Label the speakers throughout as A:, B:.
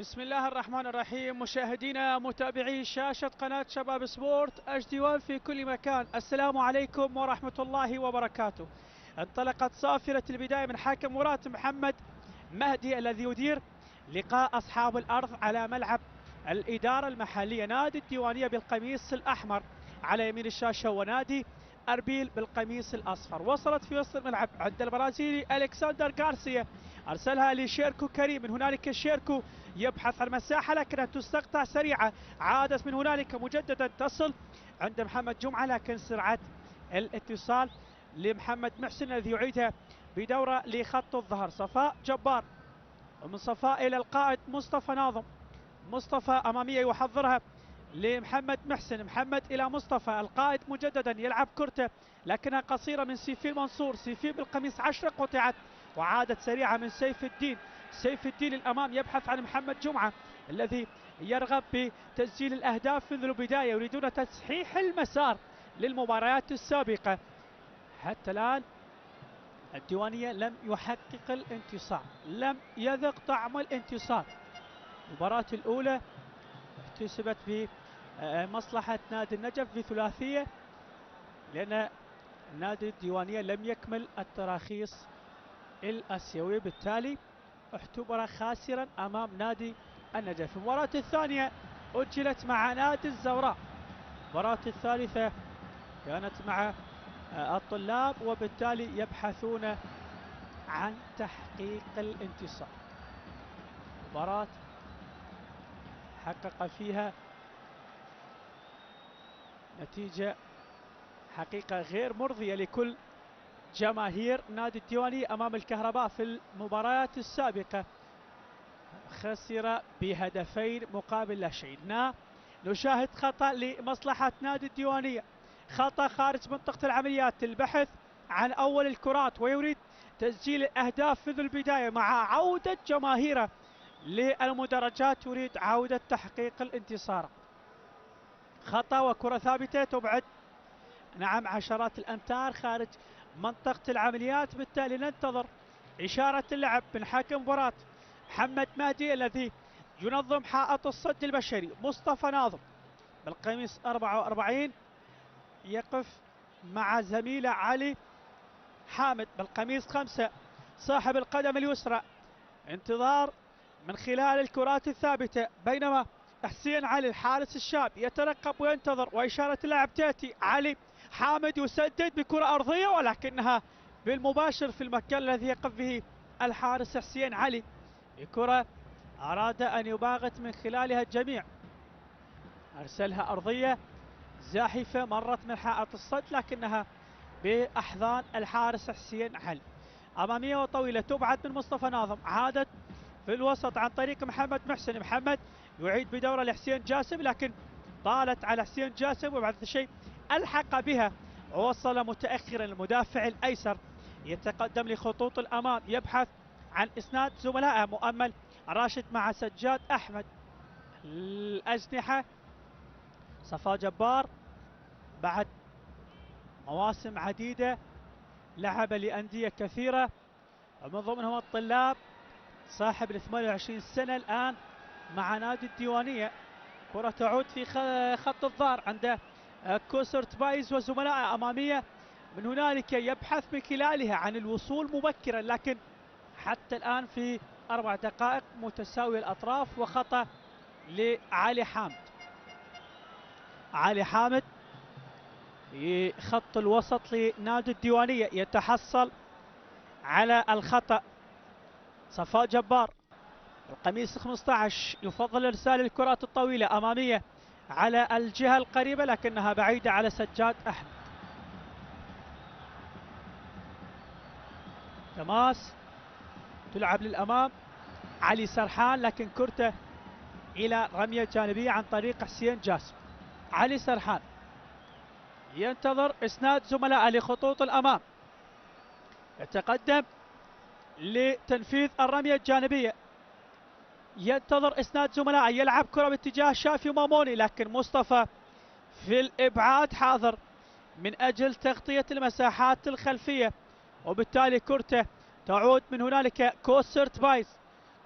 A: بسم الله الرحمن الرحيم. مشاهدينا متابعي شاشة قناة شباب سبورت HD1 في كل مكان، السلام عليكم ورحمة الله وبركاته. انطلقت صافرة البداية من حكم مباراة محمد مهدي الذي يدير لقاء أصحاب الأرض على ملعب الإدارة المحلية، نادي الديوانية بالقميص الأحمر على يمين الشاشة ونادي أربيل بالقميص الأصفر. وصلت في وسط الملعب عند البرازيلي ألكسندر غارسيا، أرسلها لشيركو كريم، من هنالك شيركو يبحث عن مساحة لكنها تستقطع سريعة، عادت من هنالك مجددا تصل عند محمد جمعة، لكن سرعة الاتصال لمحمد محسن الذي يعيدها بدورة لخط الظهر. صفاء جبار، ومن صفاء إلى القائد مصطفى ناظم، مصطفى أمامية يحضرها لمحمد محسن، محمد إلى مصطفى، القائد مجددا يلعب كرته لكنها قصيرة من سيفي المنصور، سيفي بالقميص 10 قطعت وعادت سريعة من سيف الدين، سيف الدين الأمام يبحث عن محمد جمعة الذي يرغب بتسجيل الأهداف منذ البداية، يريدون تصحيح المسار للمباريات السابقة. حتى الآن الديوانية لم يحقق الانتصار، لم يذق طعم الانتصار. المباراة الأولى احتسبت بمصلحة نادي النجف بثلاثية، لأن نادي الديوانية لم يكمل التراخيص الآسيوي، بالتالي اعتبر خاسرا أمام نادي النجف. المباراة الثانية أجلت مع نادي الزوراء، المباراة الثالثة كانت مع الطلاب، وبالتالي يبحثون عن تحقيق الانتصار. مباراة حقق فيها نتيجة حقيقة غير مرضية لكل جماهير نادي الديوانية أمام الكهرباء في المباريات السابقة، خسر بهدفين مقابل لا شيء. نشاهد خطأ لمصلحة نادي الديوانية، خطأ خارج منطقة العمليات، البحث عن أول الكرات ويريد تسجيل الأهداف منذ البداية مع عودة جماهيره للمدرجات، يريد عودة تحقيق الانتصار. خطأ وكرة ثابتة تبعد عشرات الأمتار خارج منطقة العمليات، بالتالي ننتظر إشارة اللعب من حكم مباراة محمد مهدي الذي ينظم حائط الصد البشري. مصطفى ناظم بالقميص 44 يقف مع زميله علي حامد بالقميص 5 صاحب القدم اليسرى، انتظار من خلال الكرات الثابتة، بينما حسين علي الحارس الشاب يترقب وينتظر، وإشارة اللاعب تأتي. علي حامد يسدد بكرة أرضية ولكنها بالمباشر في المكان الذي يقف به الحارس حسين علي، بكرة أراد أن يباغت من خلالها الجميع، أرسلها أرضية زاحفة مرت من حائط الصد لكنها بأحضان الحارس حسين علي. أمامية وطويلة تبعد من مصطفى ناظم، عادت في الوسط عن طريق محمد محسن، محمد يعيد بدورة لحسين جاسم لكن طالت على حسين جاسم، وبعد الشيء ألحق بها ووصل متأخرا. المدافع الأيسر يتقدم لخطوط الأمام، يبحث عن إسناد زملائه، مؤمل راشد مع سجاد أحمد. الأجنحة صفاء جبار بعد مواسم عديدة لعب لأندية كثيرة ومن ضمنهم الطلاب، صاحب ال 28 سنة الآن مع نادي الديوانية. كرة تعود في خط الظهر عند كوسرت بايز وزملائه أمامية، من هنالك يبحث من خلالها عن الوصول مبكرا، لكن حتى الآن في 4 دقائق متساوي الأطراف. وخطأ لعلي حامد، علي حامد في خط الوسط لنادي الديوانية يتحصل على الخطأ. صفاء جبار القميص 15 يفضل ارسال الكرات الطويلة أمامية على الجهة القريبة لكنها بعيدة على سجاد أحمد. تماس تلعب للأمام، علي سرحان لكن كرته إلى رمية جانبية عن طريق حسين جاسم. علي سرحان ينتظر إسناد زملائه لخطوط الأمام، يتقدم لتنفيذ الرمية الجانبية، ينتظر إسناد زملائه، يلعب كرة باتجاه شافي ماموني لكن مصطفى في الإبعاد حاضر من أجل تغطية المساحات الخلفية، وبالتالي كرته تعود من هنالك كوسرت بايز.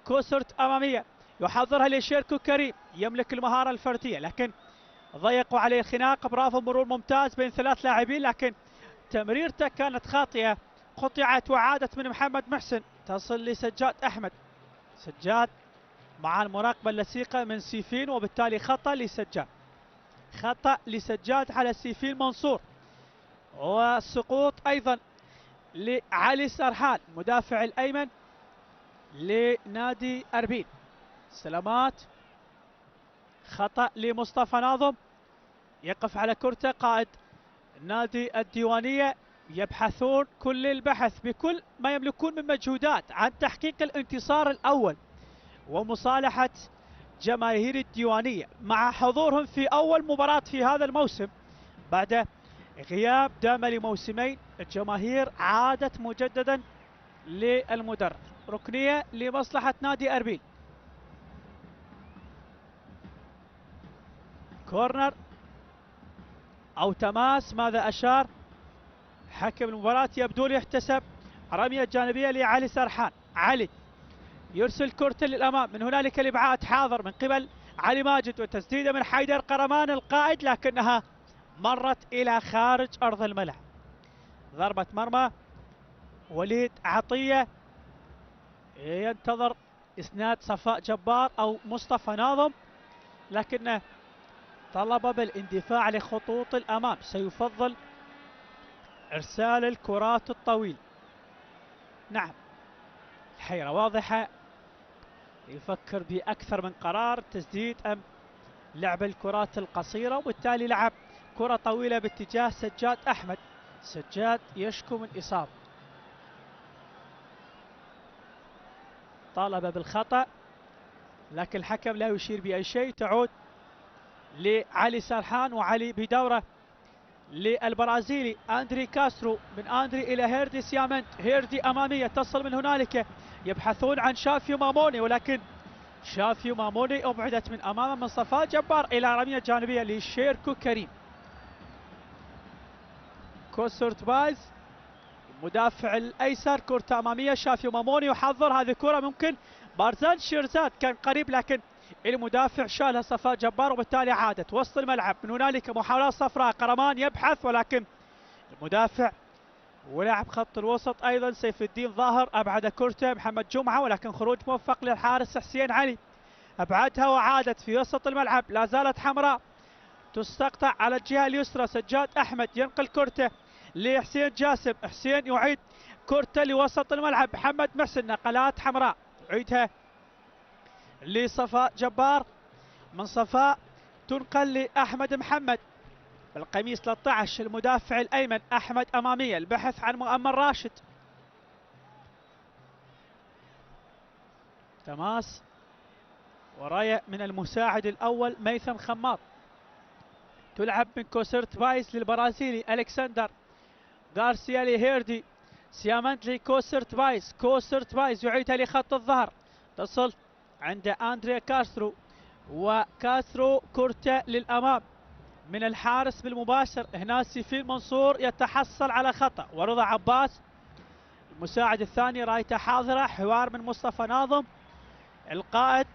A: كوسرت أمامية يحضرها لشيركو كريم، يملك المهارة الفردية لكن ضيقوا عليه الخناق. برافو، مرور ممتاز بين ثلاث لاعبين لكن تمريرته كانت خاطئة، قطعت وعادت من محمد محسن، تصل لسجاد أحمد. سجاد مع المراقبة اللصيقة من سيفين، وبالتالي خطأ لسجاد، خطأ لسجاد على سيفين منصور. والسقوط أيضا لعلي سرحان مدافع الأيمن لنادي أربيل. سلامات، خطأ لمصطفى ناظم، يقف على كرته قائد نادي الديوانية. يبحثون كل البحث بكل ما يملكون من مجهودات عن تحقيق الانتصار الأول ومصالحة جماهير الديوانية مع حضورهم في أول مباراة في هذا الموسم بعد غياب دام لموسمين. الجماهير عادت مجددا للمدرج. ركنية لمصلحة نادي أربيل. كورنر أو تماس، ماذا أشار حكم المباراة؟ يبدو لي يحتسب. رمية جانبية لعلي سرحان. علي يرسل كرة للأمام، من هنالك الإبعاد حاضر من قبل علي ماجد، وتسديدة من حيدر قرمان القائد لكنها مرت إلى خارج أرض الملعب. ضربة مرمى. وليد عطية ينتظر إسناد صفاء جبار أو مصطفى ناظم، لكنه طلب بالاندفاع لخطوط الأمام. سيفضل إرسال الكرات الطويلة. نعم، الحيرة واضحة، يفكر بأكثر من قرار، تسديد أم لعب الكرات القصيرة، وبالتالي لعب كرة طويلة باتجاه سجاد أحمد. سجاد يشكو من إصابة، طالب بالخطأ لكن الحكم لا يشير بأي شيء. تعود لعلي سرحان، وعلي بدوره للبرازيلي أندري كاسترو. من أندري إلى هيردي سيامنت. هيردي أمامية تصل من هنالك، يبحثون عن شافيو ماموني ولكن شافيو ماموني أبعدت من أمامه من صفاء جبار إلى رمية جانبية لشيركو كريم. كوسورت بايز مدافع الأيسر، كرة أمامية. شافيو ماموني يحضر هذه كرة، ممكن بارزان شيرزاد كان قريب لكن المدافع شالها صفاء جبار، وبالتالي عادت وسط الملعب. من هنالك محاولات صفراء، قرمان يبحث ولكن المدافع ولاعب خط الوسط ايضا سيف الدين ظاهر ابعد كرته. محمد جمعه ولكن خروج موفق للحارس حسين علي، ابعدها وعادت في وسط الملعب. لا زالت حمراء تستقطع على الجهه اليسرى. سجاد احمد ينقل كرته لحسين جاسم. حسين يعيد كرته لوسط الملعب. محمد محسن، نقلات حمراء، يعيدها لصفاء جبار. من صفاء تنقل لأحمد محمد بالقميص 13 المدافع الأيمن. أحمد أمامية، البحث عن مؤمن راشد. تماس وراية من المساعد الأول ميثم خماط. تلعب من كوسرت بايس للبرازيلي ألكسندر غارسيا لهيردي. سيامنت لكوسرت بايس. كوسرت بايس يعيدها لخط الظهر، تصل عند أندريا كاسترو، وكاسترو كرته للأمام من الحارس بالمباشر. هنا سيفين منصور يتحصل على خطأ، ورضا عباس المساعد الثاني رايته حاضرة. حوار من مصطفى ناظم القائد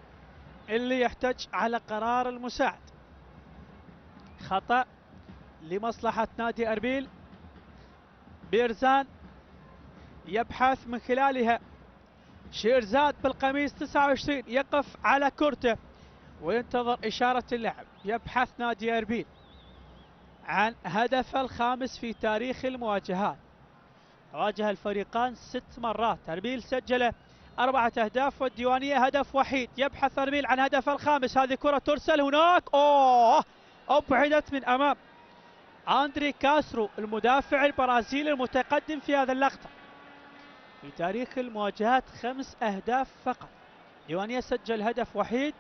A: اللي يحتج على قرار المساعد. خطأ لمصلحة نادي أربيل. بيرزان يبحث من خلالها. شيرزاد بالقميص 29 يقف على كرته وينتظر إشارة اللعب. يبحث نادي أربيل عن هدف الخامس في تاريخ المواجهات. واجه الفريقان 6 مرات، أربيل سجل 4 أهداف والديوانية هدف وحيد. يبحث أربيل عن هدف الخامس. هذه كرة ترسل هناك، أبعدت من أمام أندري كاسترو المدافع البرازيلي المتقدم في هذا اللقطة. في تاريخ المواجهات 5 أهداف فقط. ديوانية سجل هدف وحيد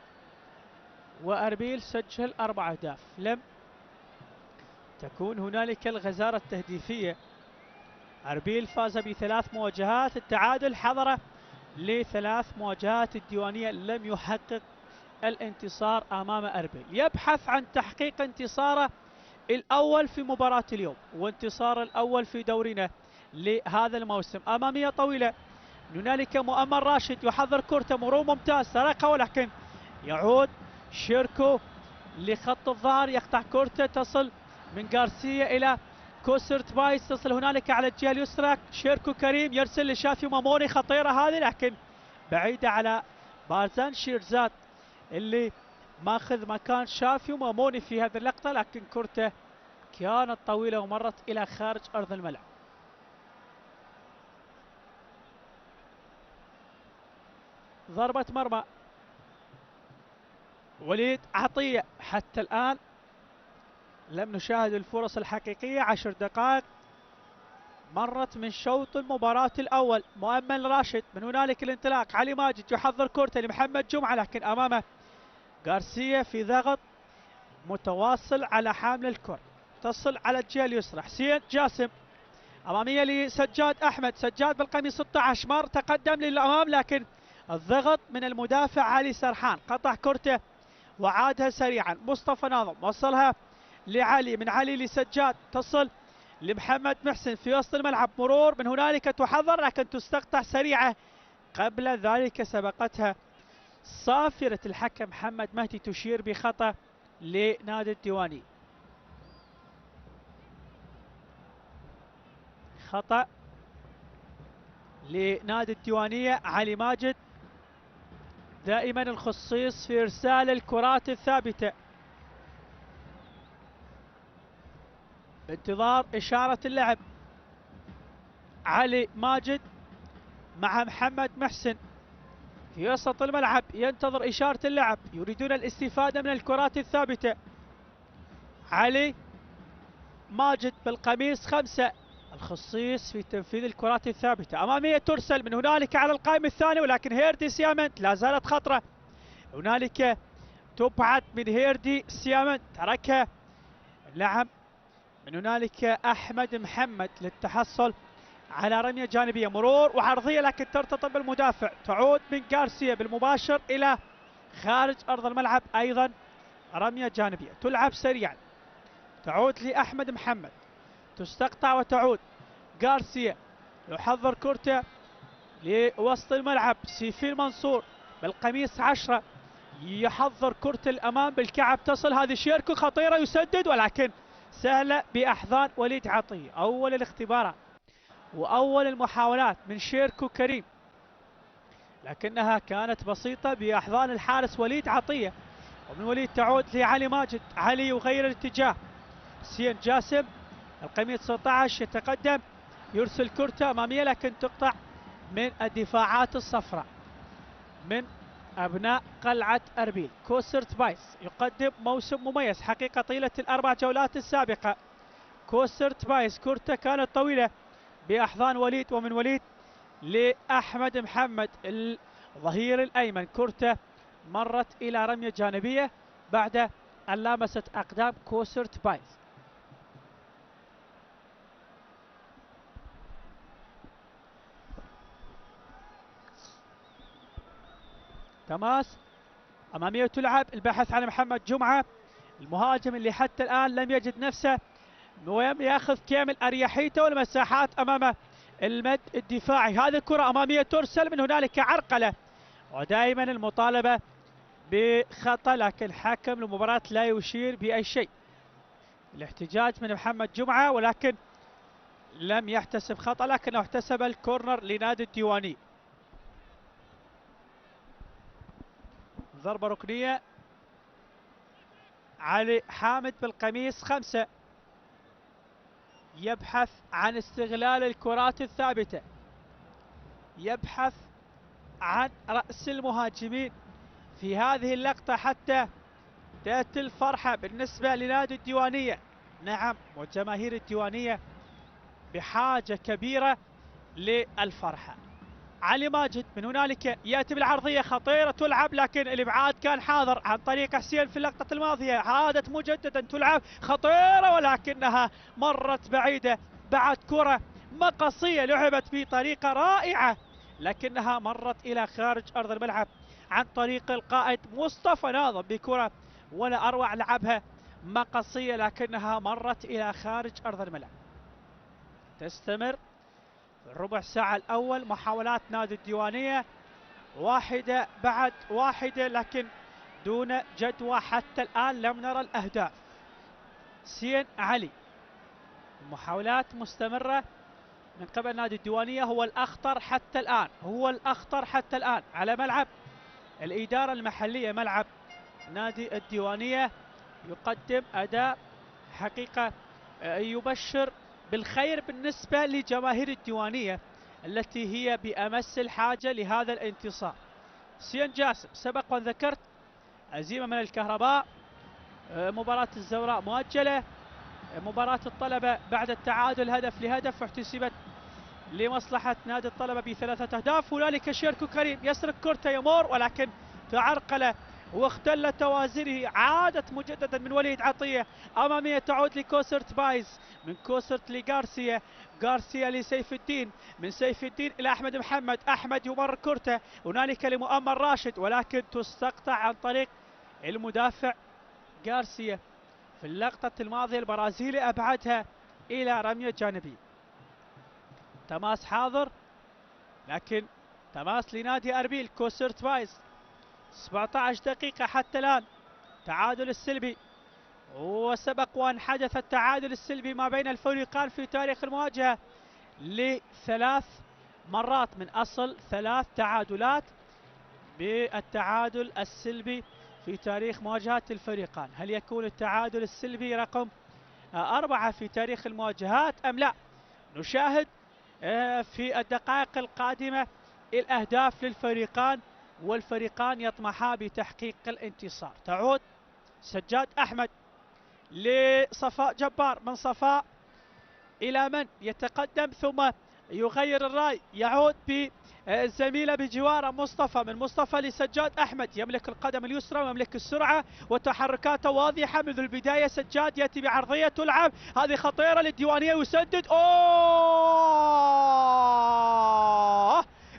A: وأربيل سجل 4 أهداف. لم تكون هنالك الغزارة التهديفية. أربيل فاز ب3 مواجهات، التعادل حضر ل3 مواجهات. الديوانية لم يحقق الانتصار أمام أربيل. يبحث عن تحقيق انتصاره الأول في مباراة اليوم وانتصار الأول في دورنا لهذا الموسم. أمامية طويلة، هنالك مؤمن راشد يحضر كرة، مرور ممتاز، سرقها ولكن يعود شيركو لخط الظهر، يقطع كورته، تصل من غارسيا إلى كوسرت بايس، تصل هنالك على الجهة اليسرى. شيركو كريم يرسل لشافي ماموني، خطيرة هذه لكن بعيدة على بارزان شيرزاد اللي ماخذ مكان شافي وماموني في هذه اللقطة، لكن كرته كانت طويلة ومرت إلى خارج أرض الملعب. ضربة مرمى وليد عطية. حتى الآن لم نشاهد الفرص الحقيقية. 10 دقائق مرت من شوط المباراة الأول. مؤمل راشد، من هنالك الانطلاق، علي ماجد يحضر كورته لمحمد جمعة، لكن أمامه غارسيا في ضغط متواصل على حامل الكرة، تصل على الجهة اليسرى. حسين جاسم أمامية لسجاد أحمد، سجاد بالقميص 16 مر تقدم للأمام، لكن الضغط من المدافع علي سرحان، قطع كرته وعادها سريعا. مصطفى ناظم وصلها لعلي، من علي لسجاد، تصل لمحمد محسن في وسط الملعب، مرور من هنالك تحضر لكن تستقطع سريعة. قبل ذلك سبقتها صافرة الحكم محمد مهدي تشير بخطأ لنادي الديواني. خطأ لنادي الديوانية. علي ماجد دائما الخصيص في إرسال الكرات الثابتة. بانتظار إشارة اللعب. علي ماجد مع محمد محسن في وسط الملعب ينتظر إشارة اللعب، يريدون الاستفادة من الكرات الثابتة. علي ماجد بالقميص 5 الخصيص في تنفيذ الكرات الثابتة. أمامية ترسل من هنالك على القائم الثاني، ولكن هيردي سيامنت لا زالت خطرة. هنالك تبعد من هيردي سيامنت، تركها نعم من هنالك أحمد محمد للتحصل على رمية جانبية، مرور وعرضية لكن ترتطم بالمدافع، تعود من غارسيا بالمباشر إلى خارج أرض الملعب. أيضا رمية جانبية تلعب سريعا، تعود لأحمد محمد، تستقطع وتعود. غارسيا يحضر كرته لوسط الملعب. سيفين منصور بالقميص 10 يحضر كرة الأمام بالكعب، تصل هذه شيركو خطيرة، يسدد ولكن سهلة بأحضان وليد عطية. أول الاختبارات وأول المحاولات من شيركو كريم، لكنها كانت بسيطة بأحضان الحارس وليد عطية. ومن وليد تعود لعلي ماجد، علي يغير الاتجاه. حسين جاسم القميص 16 يتقدم، يرسل كرته أمامية لكن تقطع من الدفاعات الصفراء من أبناء قلعة أربيل. كوسرت بايس يقدم موسم مميز حقيقة طيلة الأربع جولات السابقة. كوسرت بايس كرته كانت طويلة بأحضان وليد، ومن وليد لأحمد محمد الظهير الأيمن، كرته مرت إلى رمية جانبية بعد أن لامست أقدام كوسرت بايس. تماس أمامية تلعب، البحث عن محمد جمعة المهاجم اللي حتى الآن لم يجد نفسه ولم ياخذ كامل أريحيته والمساحات أمام المد الدفاعي. هذه الكرة أمامية ترسل، من هنالك عرقلة ودائما المطالبة بخطأ، لكن حكم المباراة لا يشير بأي شيء. الاحتجاج من محمد جمعة ولكن لم يحتسب خطأ، لكنه احتسب الكورنر لنادي الديواني. ضربة ركنية. علي حامد بالقميص 5 يبحث عن استغلال الكرات الثابتة، يبحث عن رأس المهاجمين في هذه اللقطة حتى تأتي الفرحة بالنسبة لنادي الديوانية. نعم، وجماهير الديوانية بحاجة كبيرة للفرحة. علي ماجد من هنالك يأتي بالعرضية خطيرة تلعب، لكن الإبعاد كان حاضر عن طريق حسين في اللقطة الماضية. عادت مجددا تلعب خطيرة ولكنها مرت بعيدة. بعد كرة مقصية لعبت بطريقة رائعة لكنها مرت إلى خارج أرض الملعب عن طريق القائد مصطفى ناظم بكرة ولا أروع، لعبها مقصية لكنها مرت إلى خارج أرض الملعب. تستمر الربع ساعة الأول محاولات نادي الديوانية، واحدة بعد واحدة، لكن دون جدوى حتى الآن، لم نرى الأهداف. حسين علي، محاولات مستمرة من قبل نادي الديوانية، هو الأخطر حتى الآن، هو الأخطر حتى الآن على ملعب الإدارة المحلية. ملعب نادي الديوانية يقدم أداء حقيقة يبشر بالخير بالنسبة لجماهير الديوانية التي هي بأمس الحاجة لهذا الانتصار. حسين جاسم، سبق وأن ذكرت هزيمة من الكهرباء، مباراة الزوراء مؤجلة، مباراة الطلبة بعد التعادل هدف لهدف واحتسبت لمصلحة نادي الطلبة ب3 أهداف. هنالك شيركو كريم يسرق كرة يمور، ولكن تعرقل واختل توازنه، عادت مجددا من وليد عطية، أمامية تعود لكوسرت بايز، من كوسرت لغارسيا، غارسيا لسيف الدين، من سيف الدين إلى أحمد محمد، أحمد يمر كرته هنالك لمؤمن راشد، ولكن تستقطع عن طريق المدافع غارسيا. في اللقطة الماضية البرازيلي أبعدها إلى رمية جانبية. تماس حاضر، لكن تماس لنادي أربيل. كوسرت بايز، 17 دقيقة حتى الآن، تعادل السلبي، وسبق وأن حدث التعادل السلبي ما بين الفريقان في تاريخ المواجهة ل3 مرات من أصل 3 تعادلات بالتعادل السلبي في تاريخ مواجهات الفريقان. هل يكون التعادل السلبي رقم 4 في تاريخ المواجهات أم لا؟ نشاهد في الدقائق القادمة الأهداف للفريقان، والفريقان يطمحا بتحقيق الانتصار. تعود سجاد أحمد لصفاء جبار، من صفاء إلى من يتقدم ثم يغير الرأي، يعود بالزميلة بجواره مصطفى، من مصطفى لسجاد أحمد، يملك القدم اليسرى ويملك السرعة وتحركاته واضحة منذ البداية. سجاد يأتي بعرضية تلعب، هذه خطيرة للديوانية، يسدد. أوه،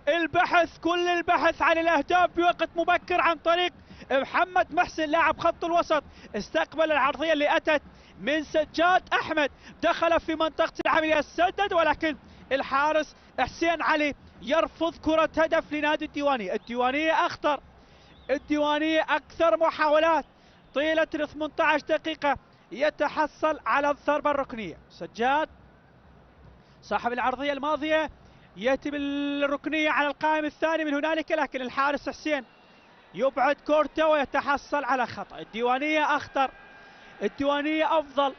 A: البحث، كل البحث عن الأهداف بوقت مبكر عن طريق محمد محسن لاعب خط الوسط، استقبل العرضية اللي أتت من سجاد أحمد، دخل في منطقة العملية، سدد، ولكن الحارس حسين علي يرفض كرة هدف لنادي الديوانية. الديوانية أخطر، الديوانية أكثر محاولات طيلة 18 دقيقة، يتحصل على الضربة الركنية. سجاد صاحب العرضية الماضية يأتي بالركنية على القائم الثاني من هنالك، لكن الحارس حسين يبعد كورته ويتحصل على خطأ. الديوانية أخطر، الديوانية أفضل،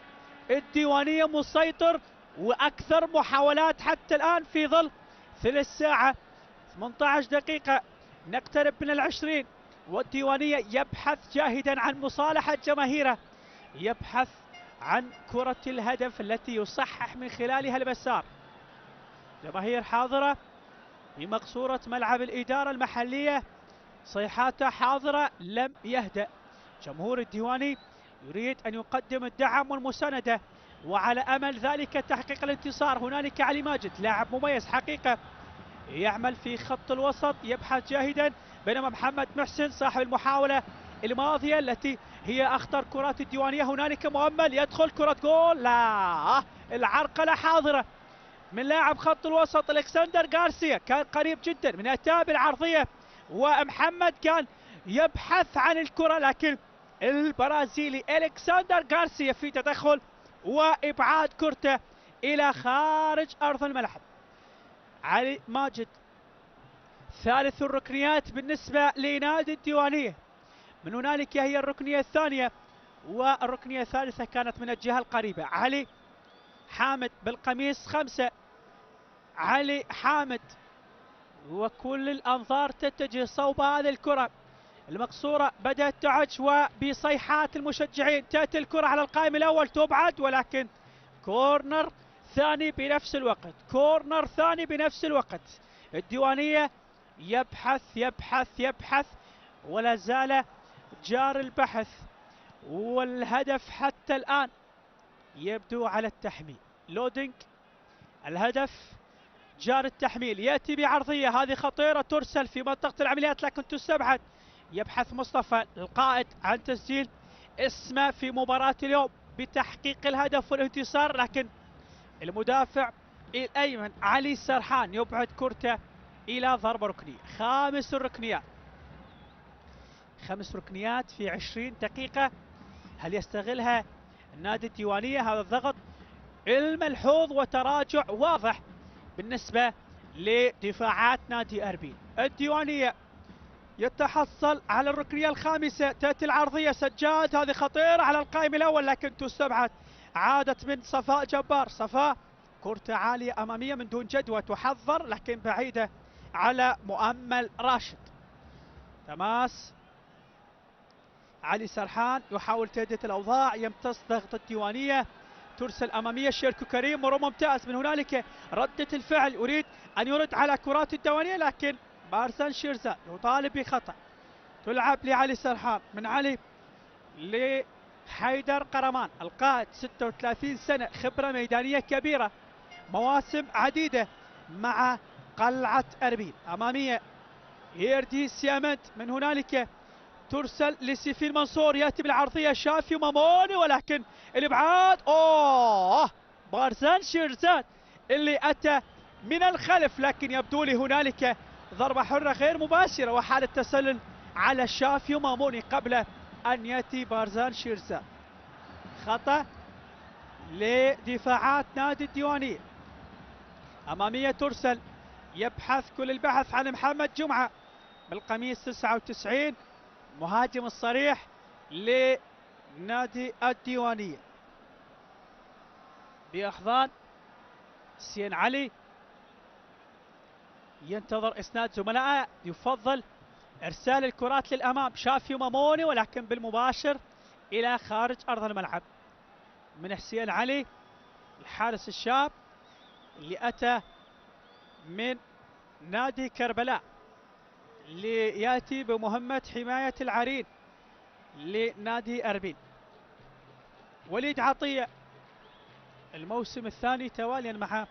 A: الديوانية مسيطر وأكثر محاولات حتى الآن في ظل ثلث ساعة 18 دقيقة، نقترب من 20، والديوانية يبحث جاهدا عن مصالحة جماهيره، يبحث عن كرة الهدف التي يصحح من خلالها المسار. جماهير حاضرة في مقصورة ملعب الإدارة المحلية، صيحاته حاضرة لم يهدأ. جمهور الديواني يريد أن يقدم الدعم والمساندة، وعلى أمل ذلك تحقيق الانتصار. هنالك علي ماجد، لاعب مميز حقيقة، يعمل في خط الوسط، يبحث جاهدا، بينما محمد محسن صاحب المحاولة الماضية التي هي أخطر كرات الديوانية. هنالك مؤمل، يدخل كرة جول، لا، العرقلة حاضرة من لاعب خط الوسط الكسندر غارسيا، كان قريب جدا من أتاب العرضية، ومحمد كان يبحث عن الكرة، لكن البرازيلي الكسندر غارسيا في تدخل وإبعاد كرته إلى خارج أرض الملعب. علي ماجد، ثالث الركنيات بالنسبة لنادي الديوانية، من هنالك هي الركنية الثانية، والركنية الثالثة كانت من الجهة القريبة. علي حامد بالقميص 5، علي حامد، وكل الأنظار تتجه صوب هذه الكرة المقصورة، بدأت تعج، وبصيحات المشجعين تأتي الكرة على القائم الأول، تبعد، ولكن كورنر ثاني بنفس الوقت، كورنر ثاني بنفس الوقت. الديوانية يبحث يبحث يبحث، ولا زال جار البحث، والهدف حتى الآن يبدو على التحميل. لودينج الهدف، جار التحميل، يأتي بعرضية، هذه خطيرة، ترسل في منطقة العمليات لكن تستبعد. يبحث مصطفى القائد عن تسجيل اسمه في مباراة اليوم بتحقيق الهدف والانتصار، لكن المدافع الأيمن علي سرحان يبعد كرته إلى ضربة ركنية. خامس الركنيات 5 ركنيات في 20 دقيقة. هل يستغلها النادي الديوانية هذا الضغط الملحوظ وتراجع واضح بالنسبة لدفاعات نادي أربيل؟ الديوانية يتحصل على الركنية الخامسة، تأتي العرضية سجاد، هذه خطيرة على القائم الأول لكن تستبعد، عادت من صفاء جبار. صفاء كرة عالية أمامية من دون جدوى تحضر لكن بعيدة على مؤمل راشد. تماس علي سرحان يحاول تهدئة الأوضاع، يمتص ضغط الديوانية، ترسل أمامية شيركو كريم، مرور ممتاز من هنالك ردة الفعل، يريد أن يرد على كرات الديوانية لكن بارزان شيرزاد يطالب بخطأ. تلعب لعلي سرحان، من علي لحيدر قرمان القائد، 36 سنة، خبرة ميدانية كبيرة، مواسم عديدة مع قلعة أربيل. أمامية يردي سيامنت، من هنالك ترسل لسيفين منصور، ياتي بالعرضيه شافي وماموني ولكن الابعاد. بارزان شيرزاد اللي اتى من الخلف لكن يبدو لي هنالك ضربه حره غير مباشره وحاله تسلل على شافي وماموني قبل ان ياتي بارزان شيرزاد. خطا لدفاعات نادي الديوانيه. اماميه ترسل، يبحث كل البحث عن محمد جمعه بالقميص 99 مهاجم الصريح لنادي الديوانية، بأحضان سين علي، ينتظر إسناد زملائه، يفضل إرسال الكرات للأمام. شافي وماموني ولكن بالمباشر إلى خارج أرض الملعب من حسين علي الحارس الشاب اللي أتى من نادي كربلاء ليأتي بمهمة حماية العرين لنادي أربيل. وليد عطية الموسم الثاني تواليا مع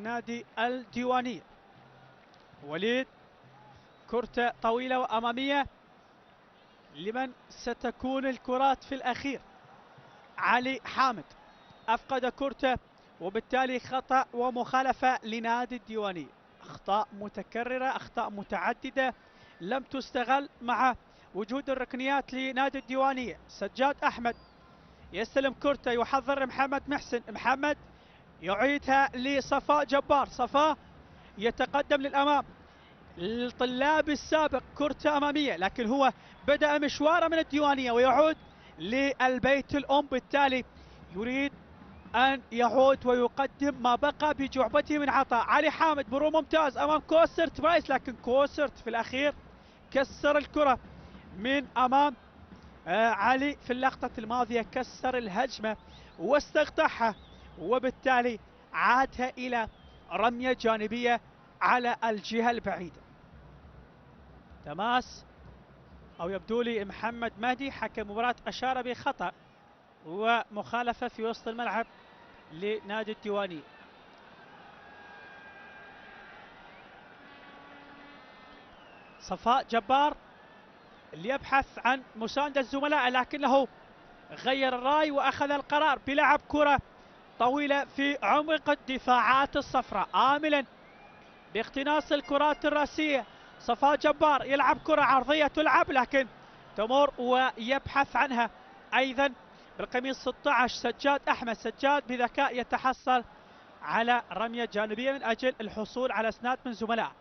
A: نادي الديوانية. وليد كرة طويلة وأمامية، لمن ستكون الكرات في الأخير؟ علي حامد أفقد كرته وبالتالي خطأ ومخالفة لنادي الديوانية. أخطاء متكررة، أخطاء متعددة لم تستغل مع وجود الركنيات لنادي الديوانية. سجاد أحمد يستلم كرته، يحضر محمد محسن، محمد يعيدها لصفاء جبار، صفاء يتقدم للأمام، الطلاب السابق كرة أمامية لكن هو بدأ مشواره من الديوانية ويعود للبيت الأم، بالتالي يريد أن يعود ويقدم ما بقى بجعبته من عطاء. علي حامد مرور ممتاز أمام كوسرت بايس لكن كوسرت في الأخير كسر الكرة من أمام علي في اللقطة الماضية، كسر الهجمة واستقطعها وبالتالي عادها إلى رمية جانبية على الجهة البعيدة. تماس أو يبدو لي محمد مهدي حكم المباراة أشار بخطأ ومخالفة في وسط الملعب لنادي الديوانية. صفاء جبار اللي يبحث عن مساندة الزملاء لكنه غير الرأي وأخذ القرار بلعب كرة طويلة في عمق الدفاعات الصفراء، آملا باقتناص الكرات الرأسية. صفاء جبار يلعب كرة عرضية تلعب لكن تمر ويبحث عنها أيضا بالقميص 16 سجاد أحمد. سجاد بذكاء يتحصل على رمية جانبية من أجل الحصول على اسناد من زملائه.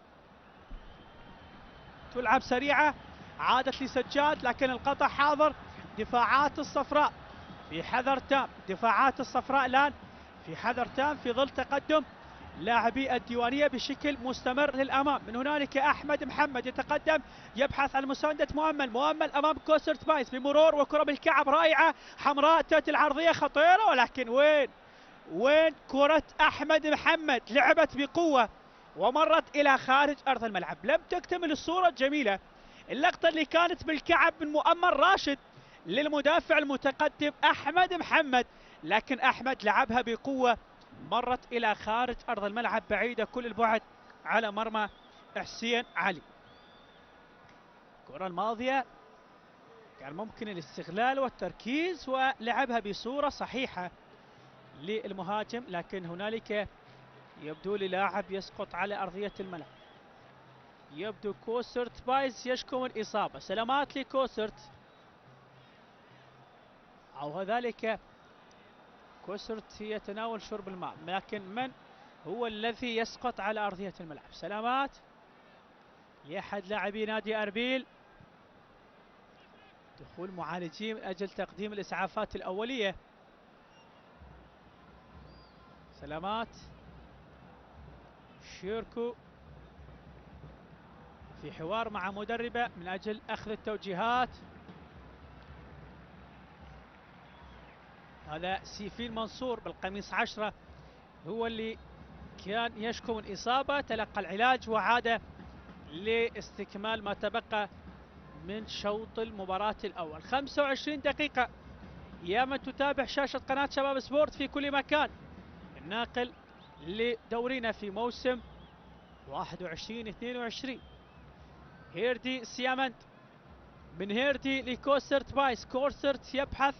A: تلعب سريعة، عادت لسجاد لكن القطع حاضر. دفاعات الصفراء في حذر تام، دفاعات الصفراء الآن في حذر تام في ظل تقدم لاعبي الديوانية بشكل مستمر للأمام. من هنالك أحمد محمد يتقدم، يبحث عن مساندة مؤمل، مؤمل أمام كوسرت بايس بمرور وكرة بالكعب رائعة حمراء، تأتي العرضية خطيرة ولكن وين كرة أحمد محمد؟ لعبت بقوة ومرت إلى خارج أرض الملعب. لم تكتمل الصورة الجميلة، اللقطة اللي كانت بالكعب من مؤمل راشد للمدافع المتقدم أحمد محمد، لكن أحمد لعبها بقوة مرت إلى خارج أرض الملعب بعيدة كل البعد على مرمى حسين علي. الكرة الماضية كان ممكن الاستغلال والتركيز ولعبها بصورة صحيحة للمهاجم لكن هنالك يبدو لي لاعب يسقط على أرضية الملعب. يبدو كوسرت بايز يشكو من إصابة. سلامات لكوسرت، أو ذلك كوسرت يتناول شرب الماء، لكن من هو الذي يسقط على أرضية الملعب؟ سلامات لأحد لاعبي نادي أربيل. دخول معالجين من أجل تقديم الإسعافات الأولية. سلامات شيركو في حوار مع مدربه من أجل أخذ التوجيهات. هذا سيفين منصور بالقميص 10 هو اللي كان يشكو من إصابة، تلقى العلاج وعاد لاستكمال ما تبقى من شوط المباراة الأول. 25 دقيقة يا من تتابع شاشة قناة شباب سبورت في كل مكان، الناقل لدورنا في موسم 21-22. هيردي سيامنت من هيردي لكوسرت بايس. كوسرت يبحث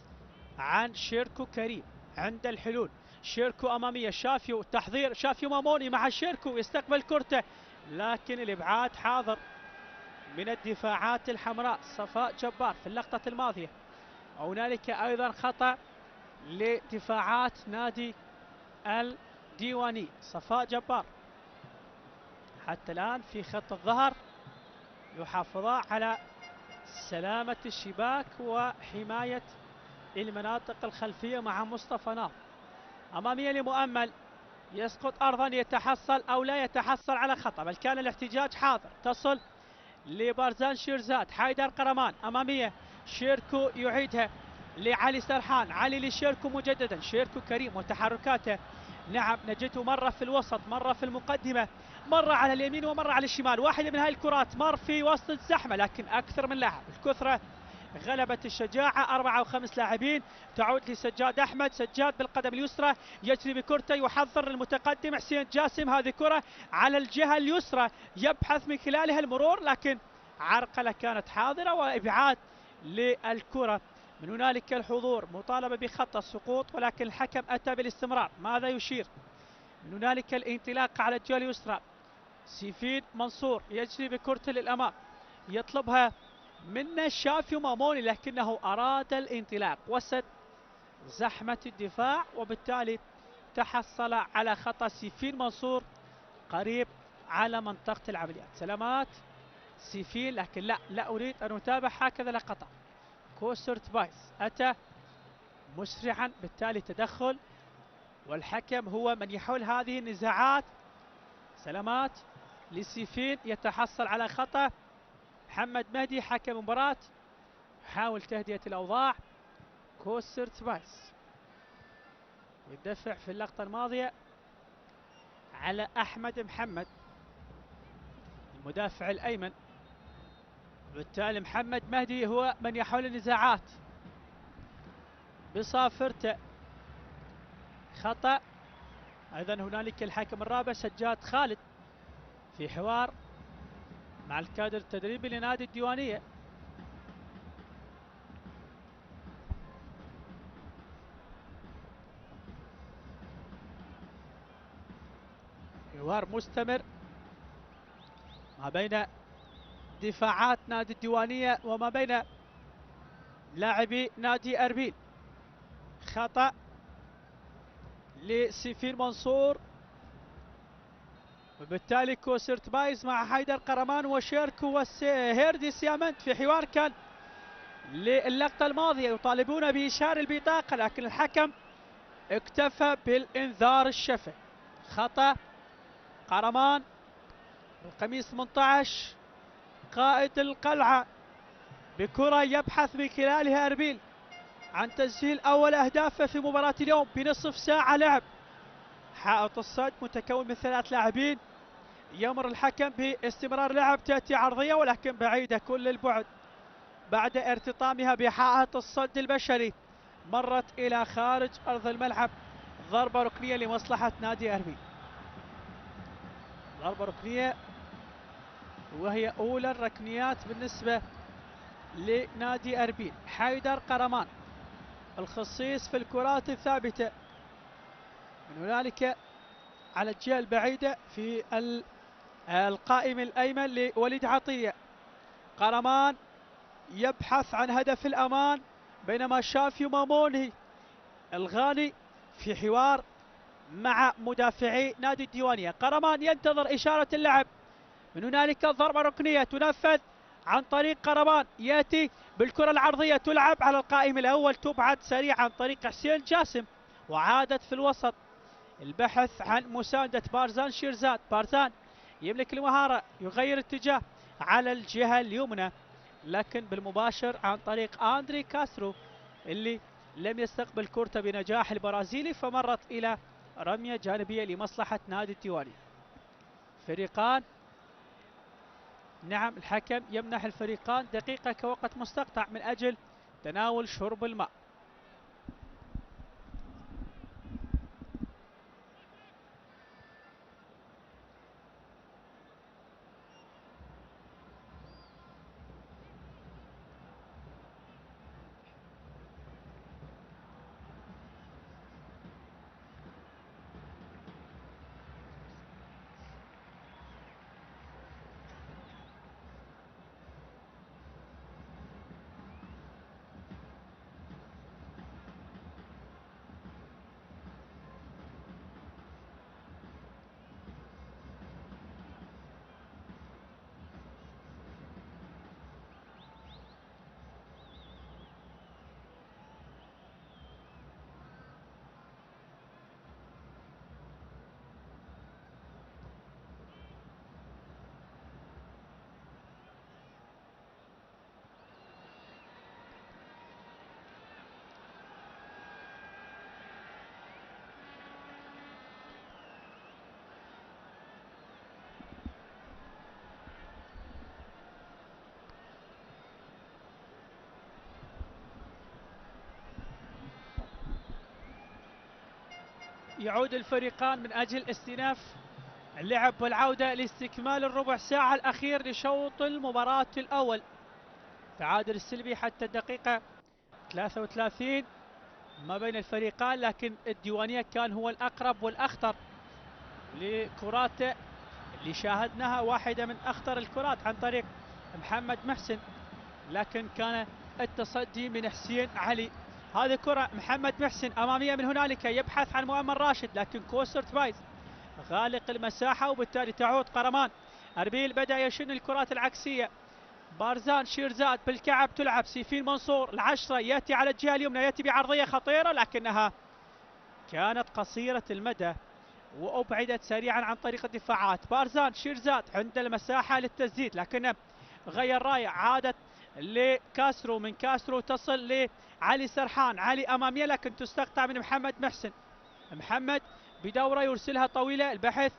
A: عن شيركو كريم عند الحلول. شيركو أمامية، شافيو تحضير، شافيو ماموني مع شيركو يستقبل كرته، لكن الإبعاد حاضر من الدفاعات الحمراء. صفاء جبار في اللقطة الماضية. هنالك أيضا خطأ لدفاعات نادي الديواني. صفاء جبار حتى الآن في خط الظهر يحافظا على سلامة الشباك وحماية المناطق الخلفية مع مصطفى ناصر. أمامية لمؤمل، يسقط أرضا، يتحصل أو لا يتحصل على خطأ، بل كان الاحتجاج حاضر. تصل لبارزان شيرزاد. حيدر قرمان أمامية، شيركو يعيدها لعلي سرحان. علي لشيركو مجددا. شيركو كريم وتحركاته، نعم نجده مرة في الوسط، مرة في المقدمة، مرة على اليمين ومرة على الشمال. واحدة من هاي الكرات مر في وسط الزحمة، لكن أكثر من لاعب، الكثرة غلبت الشجاعة. 4 و5 لاعبين. تعود لسجاد أحمد. سجاد بالقدم اليسرى يجري بكرته، يحضر المتقدم حسين جاسم. هذه كرة على الجهة اليسرى يبحث من خلالها المرور، لكن عرقلة كانت حاضرة وإبعاد للكرة. من هنالك الحضور مطالبة بخطأ السقوط، ولكن الحكم أتى بالاستمرار. ماذا يشير؟ من هنالك الانطلاق على الجهة اليسرى. سيفين منصور يجري بكرته للأمام، يطلبها من الشافي ماموني، لكنه أراد الانطلاق وسد زحمة الدفاع، وبالتالي تحصل على خطأ سيفين منصور قريب على منطقة العمليات. سلامات سيفين، لكن لا أريد أن أتابع هكذا لقطة. كوسرت بايس أتى مسرعا، بالتالي تدخل، والحكم هو من يحول هذه النزاعات. سلامات لسيفين، يتحصل على خطأ. محمد مهدي حكم المباراة يحاول تهدئة الأوضاع. كوسرت بايس يدفع في اللقطة الماضية على أحمد محمد المدافع الأيمن، بالتالي محمد مهدي هو من يحول النزاعات بصافرته. خطأ أيضا. هنالك الحكم الرابع سجاد خالد في حوار مع الكادر التدريبي لنادي الديوانية. حوار مستمر ما بين دفاعات نادي الديوانية وما بين لاعبي نادي أربيل. خطأ لسيفين منصور، وبالتالي كوسرت بايز مع حيدر قرمان وشيركو وهيردي سيامنت في حوار كان للقطة الماضية يطالبون بإشهار البطاقة، لكن الحكم اكتفى بالإنذار الشفهي. خطأ قرمان القميص 18 قائد القلعة بكرة يبحث من خلالها أربيل عن تسجيل أول أهدافه في مباراة اليوم بنصف ساعة لعب. حائط الصد متكون من 3 لاعبين. يمر الحكم باستمرار لعب، تأتي عرضية ولكن بعيدة كل البعد بعد ارتطامها بحائط الصد البشري، مرت إلى خارج أرض الملعب. ضربة ركنية لمصلحة نادي أربيل. ضربة ركنية وهي أولى الركنيات بالنسبة لنادي أربيل. حيدر قرمان الخصيص في الكرات الثابتة. من هنالك على الجهة البعيدة في القائم الأيمن لوليد عطية. قرمان يبحث عن هدف الأمان، بينما شافي ماموني الغاني في حوار مع مدافعي نادي الديوانية. قرمان ينتظر إشارة اللعب، من هنالك ضربة ركنية تنفذ عن طريق قرمان، يأتي بالكرة العرضية تلعب على القائم الأول، تبعد سريعا عن طريق حسين جاسم وعادت في الوسط. البحث عن مساندة بارزان شيرزاد. بارزان يملك المهارة، يغير اتجاه على الجهة اليمنى، لكن بالمباشر عن طريق أندري كاسترو اللي لم يستقبل كرته بنجاح البرازيلي، فمرت إلى رمية جانبية لمصلحة نادي الديواني. فريقان، نعم، الحكم يمنح الفريقان دقيقة كوقت مستقطع من أجل تناول شرب الماء. يعود الفريقان من أجل استئناف اللعب والعودة لاستكمال الربع ساعة الأخير لشوط المباراة الأول. تعادل السلبي حتى الدقيقة 33 ما بين الفريقان، لكن الديوانية كان هو الأقرب والأخطر لكراته اللي شاهدناها، واحدة من أخطر الكرات عن طريق محمد محسن، لكن كان التصدي من حسين علي. هذه كرة محمد محسن أمامية، من هنالك يبحث عن مؤمن راشد، لكن كوستر بايز غالق المساحة، وبالتالي تعود قرمان. أربيل بدأ يشن الكرات العكسية. بارزان شيرزاد بالكعب تلعب، سيفين منصور العشرة يأتي على الجهة اليمنى، يأتي بعرضية خطيرة لكنها كانت قصيرة المدى وأبعدت سريعا عن طريق الدفاعات. بارزان شيرزاد عند المساحة للتسديد، لكنه غير راية، عادت لكاسرو، من كاسرو تصل لعلي سرحان. علي أمامية لكن تستقطع من محمد محسن. محمد بدورة يرسلها طويلة، البحث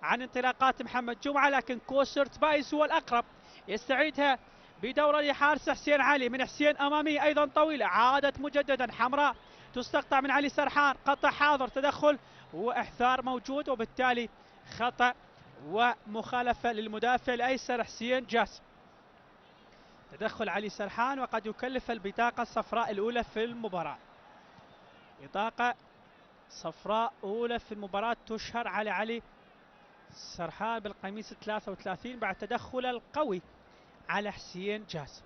A: عن انطلاقات محمد جمعة، لكن كوسرت بايس هو الأقرب، يستعيدها بدورة لحارس حسين علي. من حسين أمامية أيضا طويلة، عادت مجددا حمراء، تستقطع من علي سرحان. قطع حاضر، تدخل واحذار موجود، وبالتالي خطأ ومخالفة للمدافع الأيسر حسين جاسم. تدخل علي سرحان وقد يكلف البطاقة الصفراء الأولى في المباراة. بطاقة صفراء أولى في المباراة تشهر على علي سرحان بالقميص 33 بعد تدخل القوي على حسين جاسم.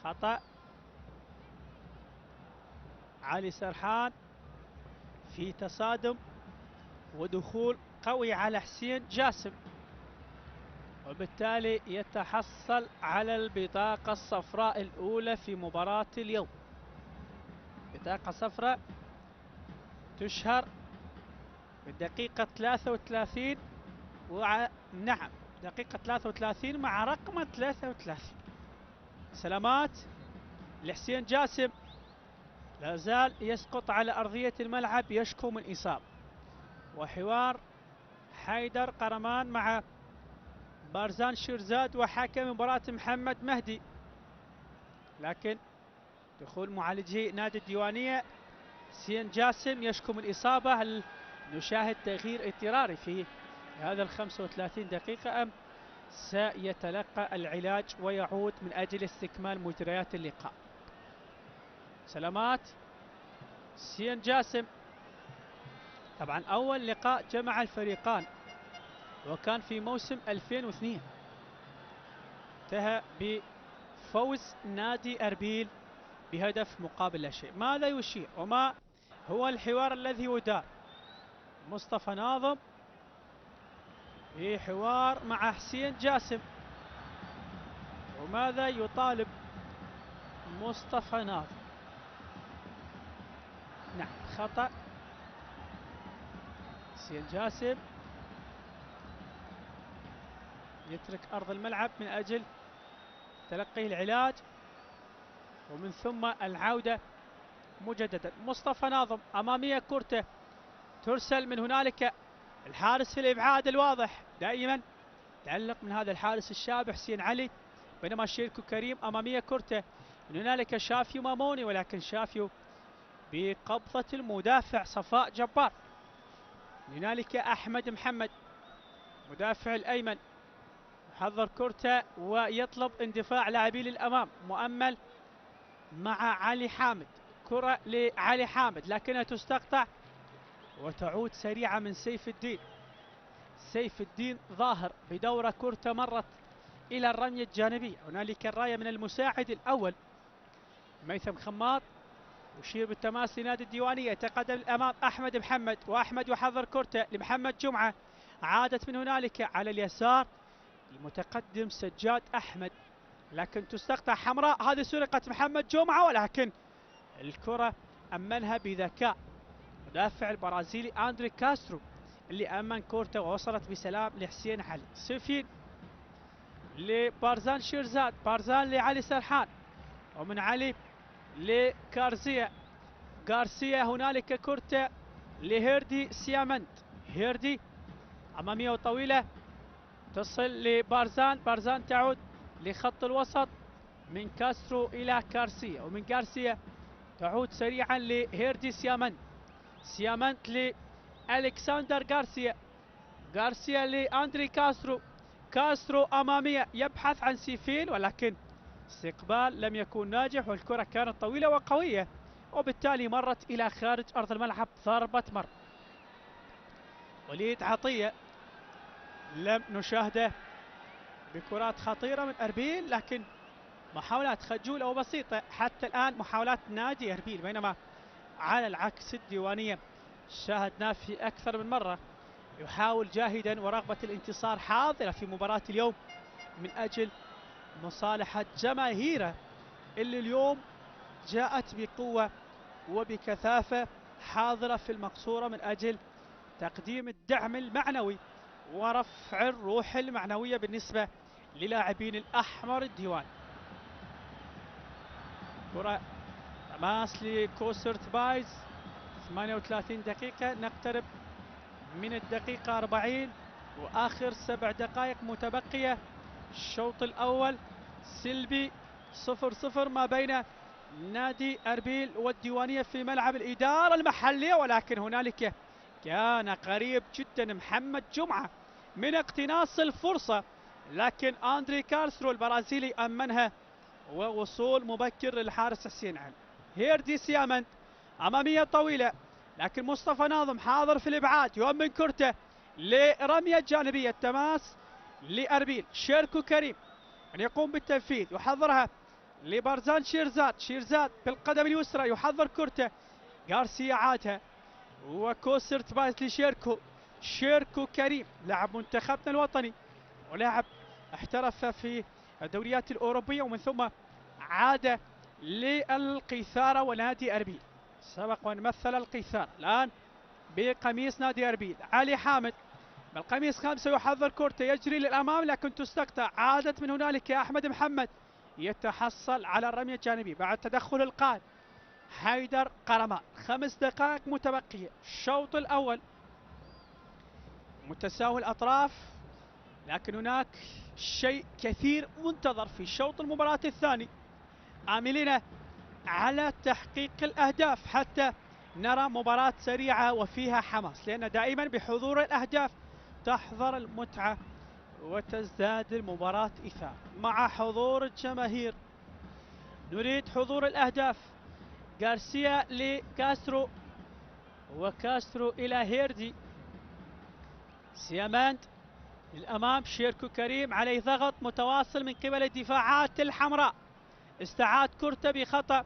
A: خطأ علي سرحان في تصادم ودخول قوي على حسين جاسم، وبالتالي يتحصل على البطاقة الصفراء الأولى في مباراة اليوم. بطاقة صفراء تشهر بالدقيقة 33 نعم، دقيقة 33 مع رقم 33. سلامات لحسين جاسم، لا زال يسقط على أرضية الملعب يشكو من إصابة. وحوار حيدر قرمان مع بارزان شيرزاد وحكم مباراة محمد مهدي، لكن دخول معالجي نادي الديوانية حسين جاسم يشكو من إصابة. هل نشاهد تغيير اضطراري في هذا 35 دقيقة أم سيتلقى العلاج ويعود من أجل استكمال مجريات اللقاء؟ سلامات حسين جاسم، طبعا أول لقاء جمع الفريقان وكان في موسم 2002 انتهى بفوز نادي أربيل بهدف مقابل لا شيء. ماذا يشير وما هو الحوار الذي يدار؟ مصطفى ناظم في حوار مع حسين جاسم، وماذا يطالب مصطفى ناظم؟ نعم خطأ. حسين جاسم يترك أرض الملعب من أجل تلقي العلاج ومن ثم العودة مجددا. مصطفى ناظم أمامية كورته ترسل من هنالك، الحارس في الإبعاد الواضح دائما تعلق من هذا الحارس الشاب حسين علي، بينما شيركو كريم أمامية كورته من هنالك شافيو ماموني، ولكن شافيو بقبضة المدافع صفاء جبار. هنالك أحمد محمد مدافع الأيمن يحضر كورته ويطلب اندفاع لاعبي للأمام، مؤمل مع علي حامد، كرة لعلي حامد لكنها تستقطع وتعود سريعة من سيف الدين. سيف الدين ظاهر بدورة كورته مرت إلى الرمية الجانبية. هنالك الراية من المساعد الأول ميثم خماط، يشير بالتماس لنادي الديوانية. يتقدم الأمام أحمد محمد، وأحمد يحضر كورته لمحمد جمعة، عادت من هنالك على اليسار المتقدم سجاد أحمد لكن تستقطع حمراء. هذه سرقة محمد جمعة، ولكن الكرة أمنها بذكاء مدافع البرازيلي أندري كاسترو اللي أمن كورته ووصلت بسلام لحسين علي. سفين لبارزان شيرزاد، بارزان لعلي سرحان، ومن علي لكارسيا، غارسيا هنالك كورته لهيردي سيامنت. هيردي أمامية طويلة تصل لبارزان، بارزان تعود لخط الوسط من كاسترو إلى كارسيا، ومن كارسيا تعود سريعا لهيردي سيامنت. سيامنت لألكسندر غارسيا، غارسيا لأندري كاسترو، كاسترو أمامية يبحث عن سيفين ولكن استقبال لم يكن ناجح، والكرة كانت طويلة وقوية وبالتالي مرت إلى خارج أرض الملعب ضربة مرمى. وليد عطية لم نشاهده بكرات خطيرة من أربيل، لكن محاولات خجولة وبسيطة حتى الآن محاولات نادي أربيل، بينما على العكس الديوانية شاهدناه في أكثر من مرة يحاول جاهدا ورغبة الانتصار حاضرة في مباراة اليوم من أجل مصالحة جماهيره اللي اليوم جاءت بقوة وبكثافة حاضرة في المقصورة من أجل تقديم الدعم المعنوي ورفع الروح المعنوية بالنسبة للاعبين الأحمر الديواني. كرة تماس لكوسرت بايز، 38 دقيقة، نقترب من الدقيقة 40 وآخر 7 دقائق متبقية. الشوط الأول سلبي 0-0 ما بين نادي أربيل والديوانية في ملعب الإدارة المحلية، ولكن هنالك كان قريب جدا محمد جمعة من اقتناص الفرصة، لكن أندري كاسترو البرازيلي أمنها ووصول مبكر للحارس حسين علي. هيردي سيامنت أمامية طويلة لكن مصطفى ناظم حاضر في الإبعاد، يؤمن كرته لرمية جانبية، تماس لأربيل. شيركو كريم أن يقوم بالتنفيذ، يحضرها لبارزان شيرزاد، شيرزاد بالقدم اليسرى يحضر كرته، غارسيا عادها وكوسرت بايز لشيركو. شيركو كريم لاعب منتخبنا الوطني ولاعب احترف في الدوريات الأوروبية ومن ثم عاد للقيثارة ونادي أربيل، سبق وأن مثل القيثارة، الآن بقميص نادي أربيل. علي حامد بالقميص 5 يحضر كورته، يجري للأمام لكن تستقطع، عادت من هنالك أحمد محمد يتحصل على الرمية الجانبية بعد تدخل القائد حيدر قرمان. 5 دقائق متبقية، الشوط الأول متساوي الأطراف، لكن هناك شيء كثير منتظر في شوط المباراة الثاني، عاملين على تحقيق الأهداف حتى نرى مباراة سريعة وفيها حماس، لأن دائما بحضور الأهداف تحضر المتعة وتزداد المباراة إثارة. مع حضور الجماهير نريد حضور الأهداف. غارسيا لكاسترو وكاسترو إلى هيردي، سيامانت للأمام شيركو كريم، عليه ضغط متواصل من قبل الدفاعات الحمراء. استعاد كرته بخطأ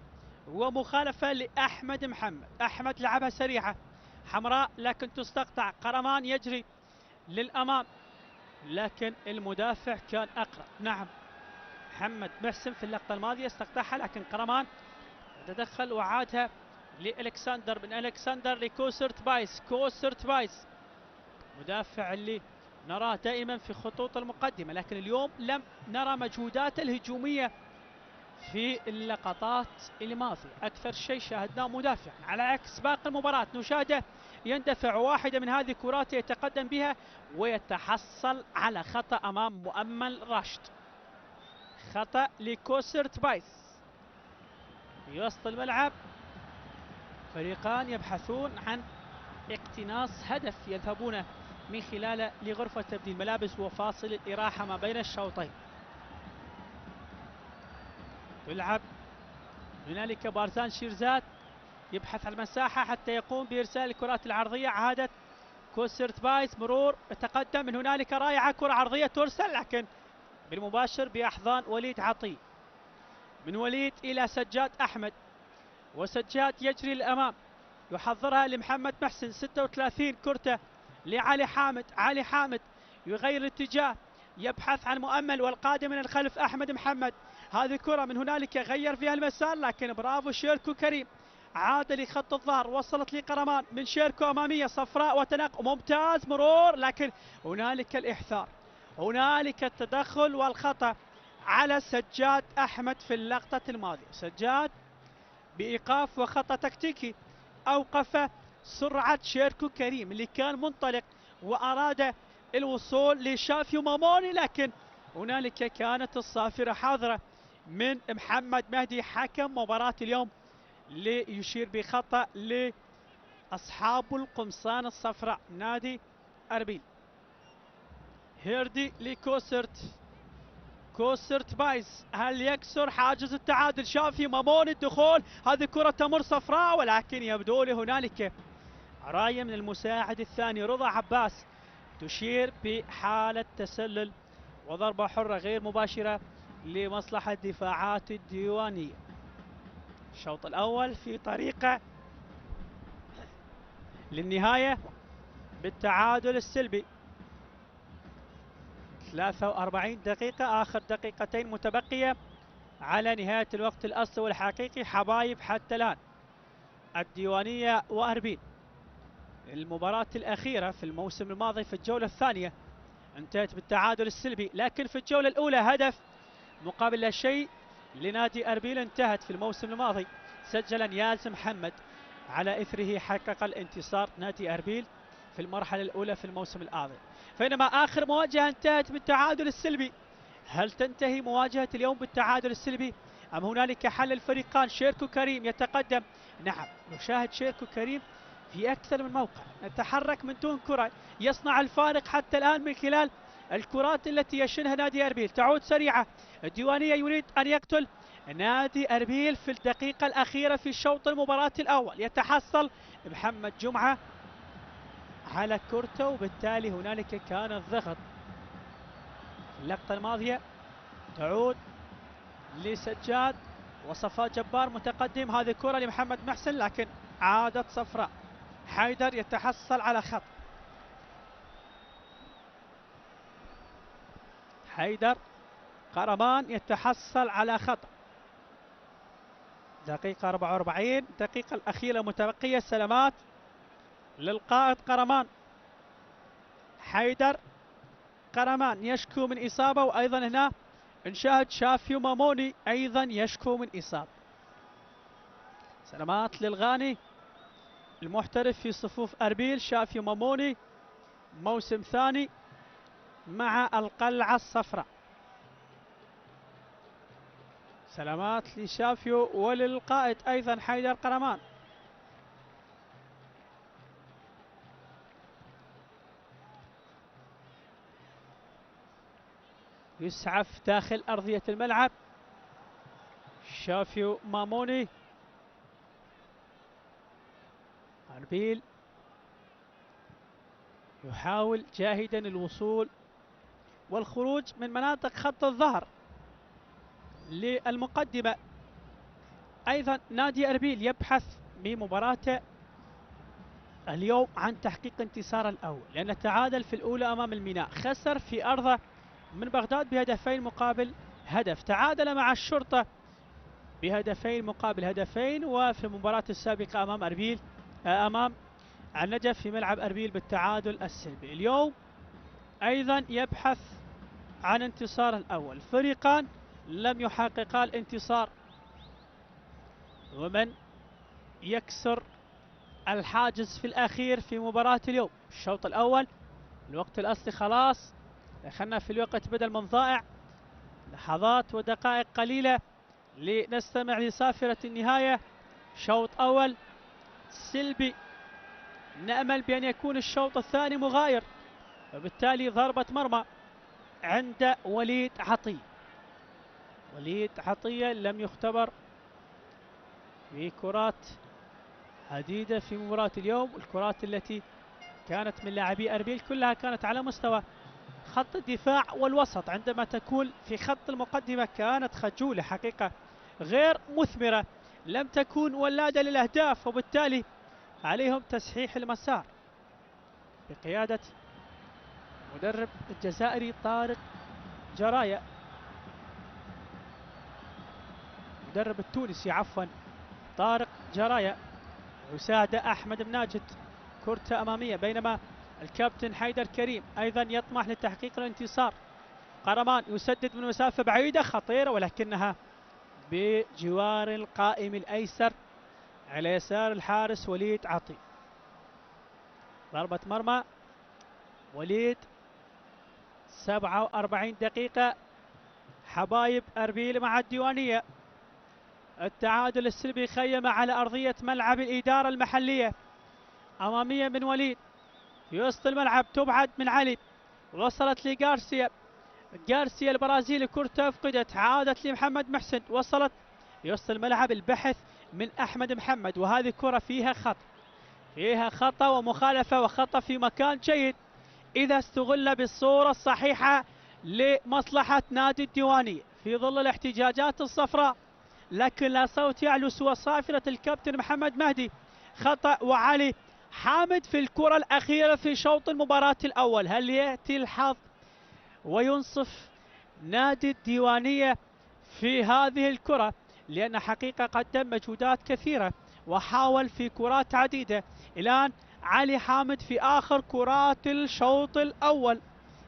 A: ومخالفة لأحمد محمد. أحمد لعبها سريعة حمراء لكن تستقطع. قرمان يجري للأمام لكن المدافع كان أقرب. نعم، محمد محسن في اللقطة الماضية استقطعها لكن قرمان تدخل وعادها لألكسندر، من ألكسندر لكوسرت بايس. كوسرت بايس مدافع اللي نراه دائما في خطوط المقدمة، لكن اليوم لم نرى مجهوداته الهجومية في اللقطات الماضية. أكثر شيء شاهدناه مدافع، على عكس باقي المباراة نشاهده يندفع واحدة من هذه الكرات يتقدم بها ويتحصل على خطأ أمام مؤمل راشد. خطأ لكوسرت بايس في وسط الملعب. فريقان يبحثون عن اقتناص هدف يذهبون من خلاله لغرفة تبديل الملابس وفاصل الإراحة ما بين الشوطين. يلعب هنالك بارزان شيرزاد يبحث عن المساحة حتى يقوم بإرسال الكرات العرضية. عادة كوسرت بايس، مرور، يتقدم من هنالك رائعة، كرة عرضية ترسل لكن بالمباشر بأحضان وليد عطية. من وليد إلى سجاد أحمد، وسجاد يجري للأمام يحضرها لمحمد محسن. 36 كرته لعلي حامد. علي حامد يغير الاتجاه يبحث عن مؤمل والقادم من الخلف أحمد محمد. هذه كرة من هنالك غير فيها المسار لكن برافو شيركو كريم. عاد لخط الظهر، وصلت لقرمان من شيركو أمامية صفراء وتنقل ممتاز، مرور لكن هنالك الإحثار، هنالك التدخل والخطأ على سجاد أحمد في اللقطة الماضية. سجاد بإيقاف وخطأ تكتيكي أوقف سرعة شيركو كريم اللي كان منطلق وأراد الوصول لشافيو ماموني، لكن هنالك كانت الصافرة حاضرة من محمد مهدي حكم مباراة اليوم ليشير بخطأ لأصحاب القمصان الصفراء نادي أربيل. هيردي لكوسرت. كوسرت بايس، هل يكسر حاجز التعادل؟ شافي ماموني الدخول، هذه كرة تمر صفراء ولكن يبدو لي هنالك راية من المساعد الثاني رضا عباس تشير بحالة تسلل وضربة حرة غير مباشرة لمصلحة الدفاعات الديوانية. الشوط الأول في طريقة للنهاية بالتعادل السلبي. 43 دقيقة، آخر دقيقتين متبقية على نهاية الوقت الأصلي والحقيقي. حبايب حتى الآن الديوانية وأربيل. المباراة الأخيرة في الموسم الماضي في الجولة الثانية انتهت بالتعادل السلبي، لكن في الجولة الأولى هدف مقابل لا شيء لنادي أربيل انتهت في الموسم الماضي. سجل نياز محمد، على إثره حقق الانتصار نادي أربيل في المرحلة الأولى في الموسم الماضي. فإنما آخر مواجهة انتهت بالتعادل السلبي. هل تنتهي مواجهة اليوم بالتعادل السلبي أم هنالك حل الفريقان؟ شيركو كريم يتقدم. نعم، نشاهد شيركو كريم في أكثر من موقع، يتحرك من دون كرة، يصنع الفارق حتى الآن من خلال الكرات التي يشنها نادي أربيل. تعود سريعة، الديوانية يريد أن يقتل نادي أربيل في الدقيقة الأخيرة في شوط المباراة الأول. يتحصل محمد جمعة على كرته وبالتالي هنالك كان الضغط. اللقطة الماضية تعود لسجاد وصفاء جبار متقدم، هذه كرة لمحمد محسن لكن عادت صفراء. حيدر يتحصل على خط. حيدر قرمان يتحصل على خطأ. دقيقة 44، الدقيقة الأخيرة متبقية. سلامات للقائد قرمان. حيدر قرمان يشكو من إصابة، وأيضا هنا نشاهد شافيو ماموني أيضا يشكو من إصابة. سلامات للغاني المحترف في صفوف أربيل. شافيو ماموني موسم ثاني مع القلعة الصفراء. سلامات لشافيو وللقائد أيضا حيدر قرمان. يسعف داخل أرضية الملعب شافيو ماموني. أربيل يحاول جاهدا الوصول والخروج من مناطق خط الظهر للمقدمة. أيضا نادي أربيل يبحث بمباراته اليوم عن تحقيق انتصار الأول، لأنه تعادل في الأولى أمام الميناء، خسر في أرضه من بغداد بهدفين مقابل هدف، تعادل مع الشرطة بهدفين مقابل هدفين، وفي المباراة السابقة أمام أربيل أمام النجف في ملعب أربيل بالتعادل السلبي. اليوم أيضا يبحث عن انتصار الأول، فريقان لم يحققا الانتصار، ومن يكسر الحاجز في الأخير في مباراة اليوم. الشوط الأول الوقت الأصلي خلاص، دخلنا في الوقت بدل من ضائع، لحظات ودقائق قليلة لنستمع لصافرة النهاية. شوط أول سلبي، نأمل بأن يكون الشوط الثاني مغاير، وبالتالي ضربة مرمى عند وليد عطية. وليد عطية لم يختبر في كرات عديدة في مباراة اليوم، الكرات التي كانت من لاعبي أربيل كلها كانت على مستوى خط الدفاع والوسط، عندما تكون في خط المقدمة كانت خجولة حقيقة غير مثمرة، لم تكون ولادة للأهداف، وبالتالي عليهم تسحيح المسار بقيادة مدرب الجزائري طارق جرايا، مدرب التونسي عفوا طارق جرايا، يساعد أحمد مناجد. كرة أمامية، بينما الكابتن حيدر كريم أيضا يطمح لتحقيق الانتصار. قرمان يسدد من مسافة بعيدة خطيرة، ولكنها بجوار القائم الأيسر على يسار الحارس وليد عطي. ضربة مرمى وليد. 47 دقيقة، حبايب أربيل مع الديوانية. التعادل السلبي خيم على أرضية ملعب الإدارة المحلية. أمامية من وليد في وسط الملعب، تبعد من علي، وصلت لغارسيا. غارسيا البرازيلي، كرة أفقدت، عادت لمحمد محسن، وصلت في وسط الملعب، البحث من أحمد محمد، وهذه كرة فيها خطأ، فيها خطأ ومخالفة، وخطأ في مكان جيد إذا استغل بالصورة الصحيحة لمصلحة نادي الديوانية في ظل الاحتجاجات الصفراء، لكن لا صوت يعلو سوى صافرة الكابتن محمد مهدي. خطأ وعلي حامد في الكرة الأخيرة في شوط المباراة الأول. هل يأتي الحظ وينصف نادي الديوانية في هذه الكرة؟ لأن حقيقة قدم مجهودات كثيرة وحاول في كرات عديدة. الآن علي حامد في آخر كرات الشوط الأول،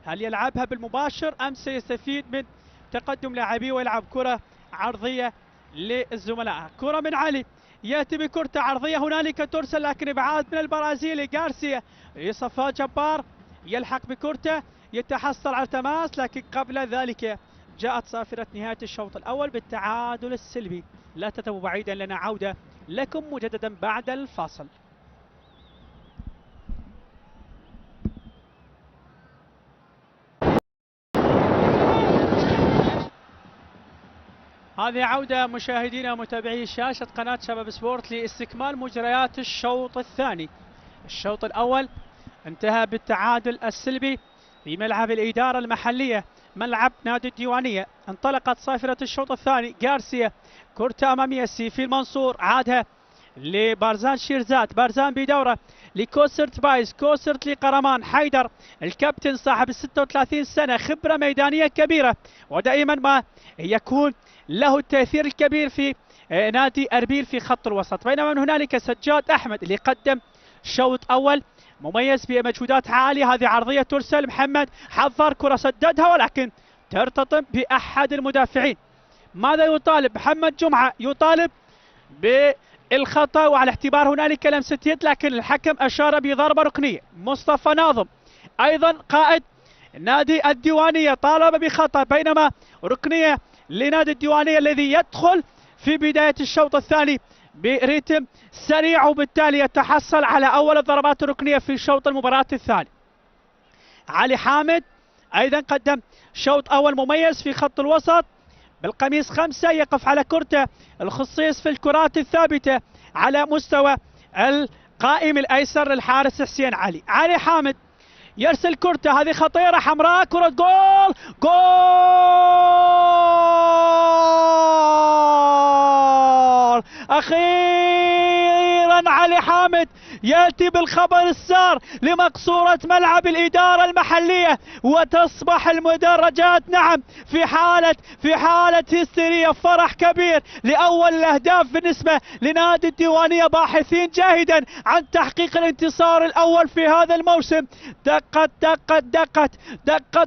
A: هل يلعبها بالمباشر أم سيستفيد من تقدم لاعبيه ويلعب كرة عرضية للزملاء؟ كرة من علي، يأتي بكرة عرضية، هنالك ترسل لكن إبعاد من البرازيلي غارسيا. صفاء جبار يلحق بكرته، يتحصل على تماس، لكن قبل ذلك جاءت صافرة نهاية الشوط الأول بالتعادل السلبي. لا تذهبوا بعيدا، لنا عودة لكم مجددا بعد الفاصل. هذه عودة مشاهدينا ومتابعي شاشة قناة شباب سبورت لاستكمال مجريات الشوط الثاني. الشوط الأول انتهى بالتعادل السلبي في ملعب الإدارة المحلية ملعب نادي الديوانية. انطلقت صافرة الشوط الثاني، غارسيا، كرة أمامية، سيفي المنصور عادها لبارزان شيرزاد، بارزان بدورة لكوسرت بايز، كوسرت لقرمان. حيدر الكابتن صاحب 36 سنة، خبرة ميدانية كبيرة، ودائما ما يكون له التأثير الكبير في نادي أربيل في خط الوسط. بينما من هنالك سجاد أحمد اللي قدم شوط أول مميز بمجهودات عالية. هذه عرضية ترسل، محمد حضر كرة سددها ولكن ترتطم بأحد المدافعين. ماذا يطالب محمد جمعة؟ يطالب بالخطأ، وعلى اعتبار هنالك لمسة يد، لكن الحكم أشار بضربة ركنية. مصطفى ناظم أيضا قائد نادي الديوانية طالب بخطأ، بينما ركنية لنادي الديوانية الذي يدخل في بداية الشوط الثاني بريتم سريع، وبالتالي يتحصل على أول الضربات الركنية في شوط المباراة الثاني. علي حامد أيضا قدم شوط أول مميز في خط الوسط بالقميص 5، يقف على كرته الخصيص في الكرات الثابتة على مستوى القائم الأيسر للحارس حسين علي. علي حامد يرسل كرته، هذه خطيرة حمراء، كرة جول، جول أخيرا. علي حامد يأتي بالخبر السار لمقصورة ملعب الإدارة المحلية، وتصبح المدرجات نعم في حالة هستيرية، فرح كبير لأول الأهداف بالنسبة لنادي الديوانية، باحثين جاهدا عن تحقيق الانتصار الأول في هذا الموسم. دقت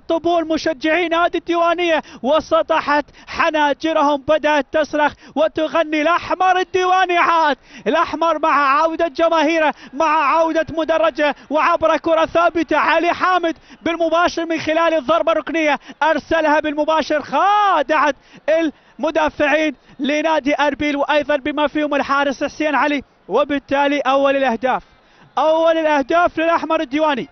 A: طبول مشجعي نادي الديوانية وسطحت حناجرهم، بدأت تصرخ وتغني الأحمر الديواني عاد، الأحمر مع عودة جماهيره، مع عودة مدرجه، وعبر كرة ثابتة علي حامد بالمباشر من خلال الضربة الركنية، أرسلها بالمباشر، خادعت المدافعين لنادي أربيل وأيضا بما فيهم الحارس حسين علي، وبالتالي أول الأهداف للأحمر الديواني،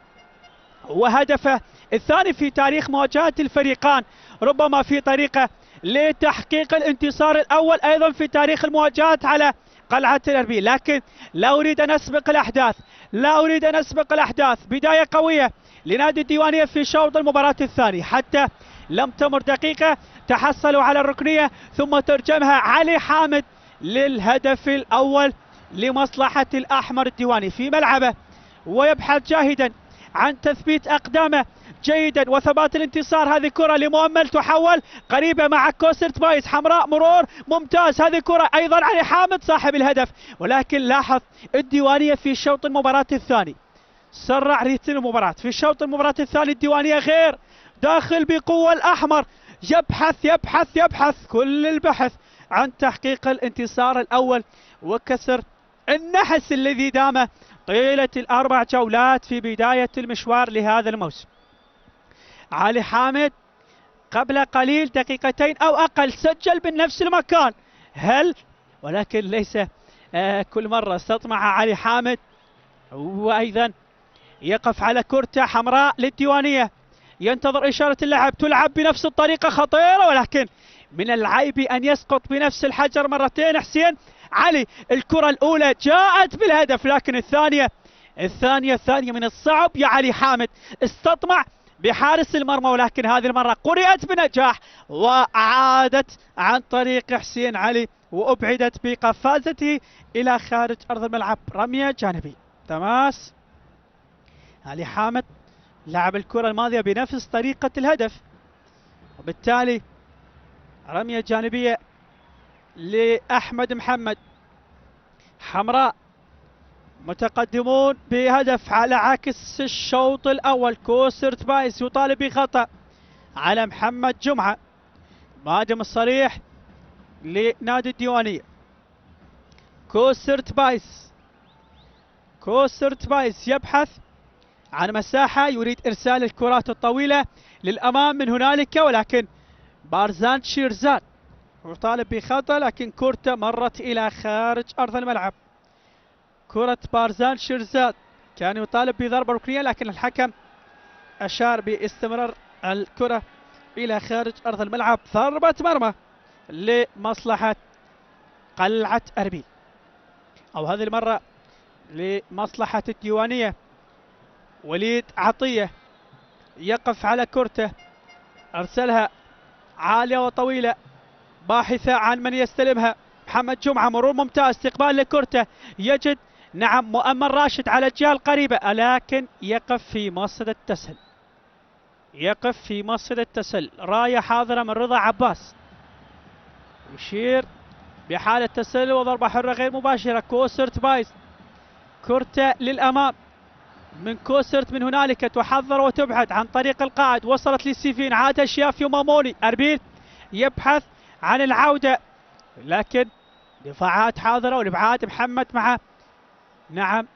A: وهدفه الثاني في تاريخ مواجهة الفريقان، ربما في طريقه لتحقيق الانتصار الأول أيضا في تاريخ المواجهات على قلعة الأربيل. لكن لا أريد أن أسبق الأحداث، بداية قوية لنادي الديوانية في شوط المباراة الثاني، حتى لم تمر دقيقة تحصلوا على الركنية ثم ترجمها علي حامد للهدف الأول لمصلحة الأحمر الديواني في ملعبه، ويبحث جاهدا عن تثبيت أقدامه جيدا وثبات الانتصار. هذه كرة لمؤمل تحول قريبة مع كوسرت بايس، حمراء، مرور ممتاز، هذه كرة أيضا علي حامد صاحب الهدف. ولكن لاحظ الديوانية في شوط المباراة الثاني سرع ريتم المباراة، في شوط المباراة الثاني الديوانية غير، داخل بقوة الأحمر، يبحث كل البحث عن تحقيق الانتصار الأول وكسر النحس الذي دام طيلة الأربع جولات في بداية المشوار لهذا الموسم. علي حامد قبل قليل دقيقتين أو أقل سجل بنفس المكان، ولكن ليس كل مرة استطمع علي حامد، وأيضا يقف على كرة حمراء للديوانية، ينتظر إشارة اللعب، تلعب بنفس الطريقة خطيرة، ولكن من العيب أن يسقط بنفس الحجر مرتين حسين علي. الكرة الأولى جاءت بالهدف، لكن الثانية من الصعب يا علي حامد، استطمع بحارس المرمى، ولكن هذه المرة قرئت بنجاح وعادت عن طريق حسين علي وأبعدت بقفازته إلى خارج أرض الملعب. رمية جانبية تماس، علي حامد لعب الكرة الماضية بنفس طريقة الهدف، وبالتالي رمية جانبية لأحمد محمد. حمراء متقدمون بهدف على عكس الشوط الأول. كوسرت بايس يطالب بخطأ على محمد جمعة، مهاجم الصريح لنادي الديوانية. كوسرت بايس يبحث عن مساحة، يريد إرسال الكرات الطويلة للأمام من هنالك، ولكن بارزان شيرزاد يطالب بخطأ، لكن كرته مرت إلى خارج أرض الملعب. كرة بارزان شيرزاد كان يطالب بضربة ركنية، لكن الحكم أشار باستمرار الكرة إلى خارج أرض الملعب. ضربة مرمى لمصلحة قلعة أربيل، أو هذه المرة لمصلحة الديوانية. وليد عطية يقف على كرته، أرسلها عالية وطويلة باحثة عن من يستلمها. محمد جمعة مرور ممتاز، استقبال لكرته، يجد نعم مؤمن راشد على الجهة القريبة، لكن يقف في مصيدة التسل. راية حاضرة من رضا عباس، يشير بحالة تسلل وضربة حرة غير مباشرة. كوسرت بايس، كرته للأمام من كوسرت، من هنالك تحضر وتبعد عن طريق القائد، وصلت للسيفين، عاد شيافي وماموني. أربيل يبحث عن العودة، لكن دفاعات حاضرة والابعاد محمد مع نعم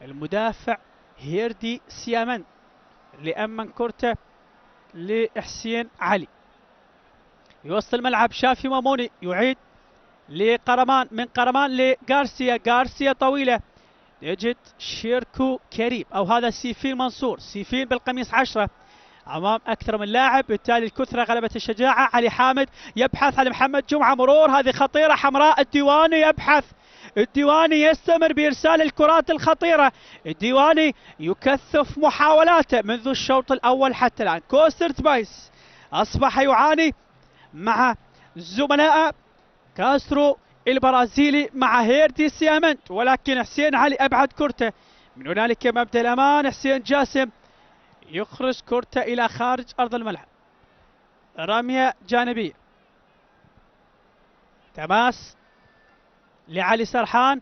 A: المدافع هيردي سيامن لأمن كرته لحسين علي. يوصل الملعب شافي ماموني، يعيد لقرمان، من قرمان لغارسيا، غارسيا طويلة، يجد شيركو كريم، أو هذا سيفين منصور، سيفين بالقميص 10 أمام أكثر من لاعب، بالتالي الكثرة غلبت الشجاعة. علي حامد يبحث عن محمد جمعة، مرور، هذه خطيرة، حمراء الديواني الديواني يستمر بإرسال الكرات الخطيرة. الديواني يكثف محاولاته منذ الشوط الأول حتى الآن. كوسترت بايس أصبح يعاني مع زملائه كاسترو البرازيلي مع هيردي سيامنت، ولكن حسين علي أبعد كرته من هنالك. مبدأ الأمان حسين جاسم يخرج كرته إلى خارج أرض الملعب. رمية جانبية، تماس لعلي سرحان،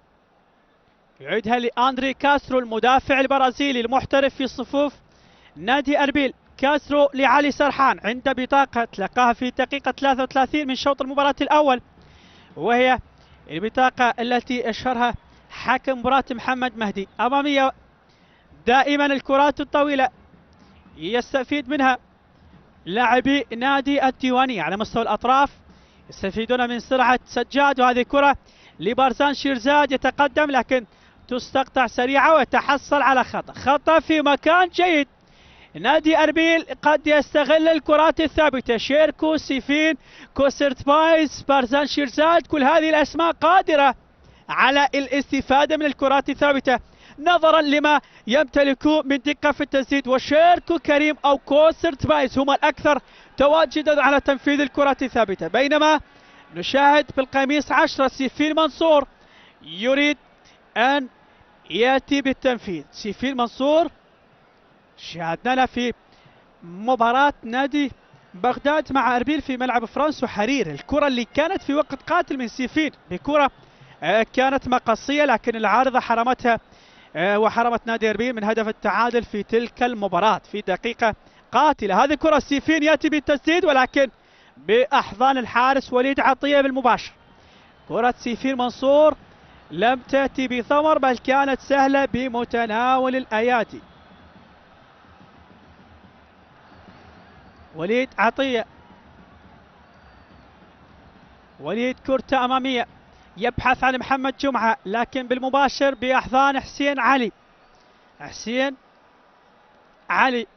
A: يعيدها لأندري كاسترو المدافع البرازيلي المحترف في صفوف نادي أربيل. كاسترو لعلي سرحان عند بطاقة تلقاها في دقيقة 33 من شوط المباراة الأول، وهي البطاقة التي أشهرها حكم مباراة محمد مهدي. أمامية دائما الكرات الطويلة يستفيد منها لاعبي نادي الديوانية على مستوى الأطراف، يستفيدون من سرعة سجاد، وهذه كرة لبارزان شيرزاد يتقدم لكن تستقطع سريعة ويتحصل على خطأ. خطأ في مكان جيد. نادي أربيل قد يستغل الكرات الثابتة. شيركو، سيفين، كوسرت بايس، بارزان شيرزاد، كل هذه الأسماء قادرة على الاستفادة من الكرات الثابتة نظرا لما يمتلكه من دقة في التسديد. وشيركو كريم أو كوسرت بايس هما الأكثر تواجدا على تنفيذ الكرات الثابتة. بينما نشاهد بالقميص 10 سيفين منصور يريد أن يأتي بالتنفيذ. سيفين منصور شاهدنا له في مباراة نادي بغداد مع أربيل في ملعب فرانسو حرير. الكرة اللي كانت في وقت قاتل من سيفين بكرة كانت مقصية، لكن العارضة حرمتها وحرمت نادي أربيل من هدف التعادل في تلك المباراة في دقيقة قاتلة. هذه كرة سيفين يأتي بالتسديد ولكن بأحضان الحارس وليد عطية بالمباشر. كرة سيفين منصور لم تأتي بثمر بل كانت سهلة بمتناول الأيادي. وليد عطية، وليد كرة أمامية يبحث عن محمد جمعة لكن بالمباشر بأحضان حسين علي. حسين علي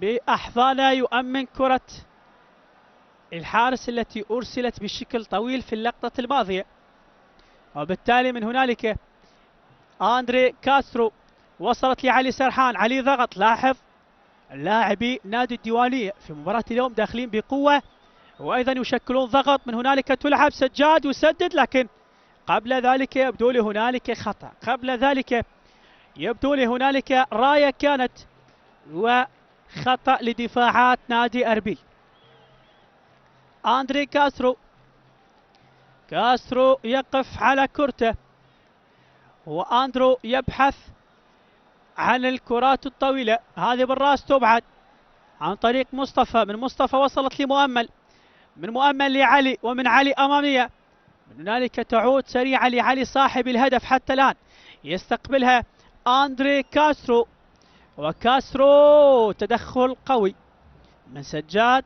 A: بأحضانه يؤمن كرة الحارس التي أرسلت بشكل طويل في اللقطة الماضية، وبالتالي من هنالك أندري كاسترو وصلت لعلي سرحان. علي ضغط. لاحظ لاعبي نادي الديوانية في مباراة اليوم داخلين بقوة وأيضا يشكلون ضغط. من هنالك تلعب سجاد وسدد، لكن قبل ذلك يبدو لي هنالك خطأ. قبل ذلك يبدو لي هنالك راية كانت وخطأ لدفاعات نادي أربيل. أندري كاسترو، كاسترو يقف على كرته وأندرو يبحث عن الكرات الطويلة. هذه بالراس تبعد عن طريق مصطفى. من مصطفى وصلت لمؤمل، من مؤمل لعلي، ومن علي أمامية. من هنالك تعود سريعة لعلي صاحب الهدف حتى الآن. يستقبلها أندري كاسترو، وكاسترو تدخل قوي من سجاد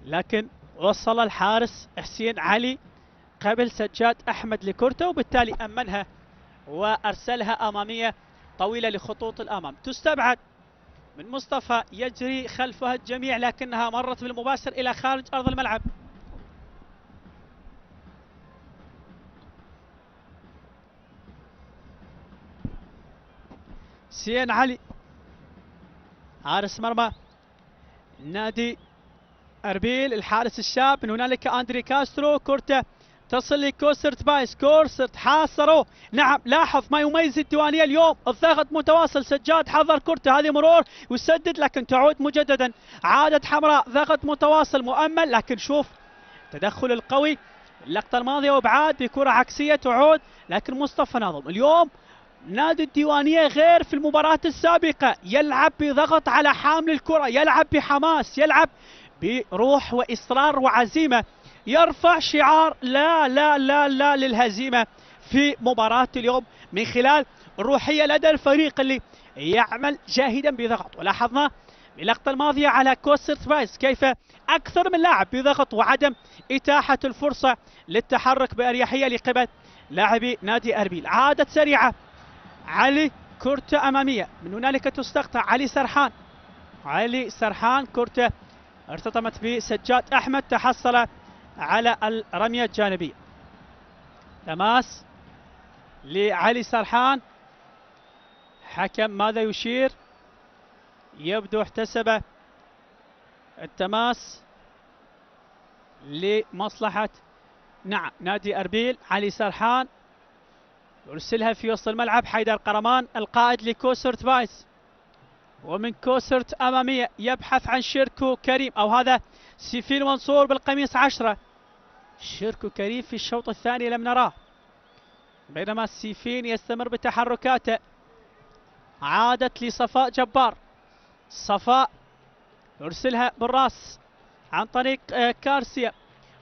A: لكن وصل الحارس حسين علي قبل سجاد أحمد لكرته، وبالتالي أمنها وأرسلها أمامية طويلة لخطوط الأمام. تستبعد من مصطفى، يجري خلفها الجميع لكنها مرت بالمباشر إلى خارج أرض الملعب. حسين علي حارس مرمى نادي أربيل الحارس الشاب. من هنالك أندري كاسترو، كرته تصل لكوسرت بايس. كوسرت حاصره. نعم، لاحظ ما يميز الديوانية اليوم، الضغط متواصل. سجاد حضر كرته، هذه مرور وسدد لكن تعود مجددا. عادت حمراء، ضغط متواصل مؤمل، لكن شوف تدخل القوي اللقطة الماضية وابعاد بكرة عكسية تعود، لكن مصطفى ناظم اليوم نادي الديوانية غير في المباراة السابقة. يلعب بضغط على حامل الكرة، يلعب بحماس، يلعب بروح وإصرار وعزيمة. يرفع شعار لا لا لا لا للهزيمة في مباراة اليوم من خلال الروحية لدى الفريق اللي يعمل جاهدا بضغط. ولاحظنا باللقطة الماضية على كوسرت بايس كيف أكثر من لاعب بضغط وعدم إتاحة الفرصة للتحرك بأريحية لقبل لاعبي نادي أربيل. عادت سريعة علي، كرة أمامية. من هنالك تستقطع علي سرحان. علي سرحان كرة ارتطمت بسجاد أحمد، تحصل على الرمية الجانبية. تماس لعلي سرحان. حكم ماذا يشير؟ يبدو احتسب التماس لمصلحة نعم نادي أربيل. علي سرحان يرسلها في وسط الملعب. حيدر قرمان القائد لكوسرت بايس، ومن كوسرت أمامية يبحث عن شيركو كريم، أو هذا سيفين منصور بالقميص 10. شيركو كريم في الشوط الثاني لم نراه، بينما سيفين يستمر بتحركاته. عادت لصفاء جبار. صفاء يرسلها بالراس عن طريق كارسيا،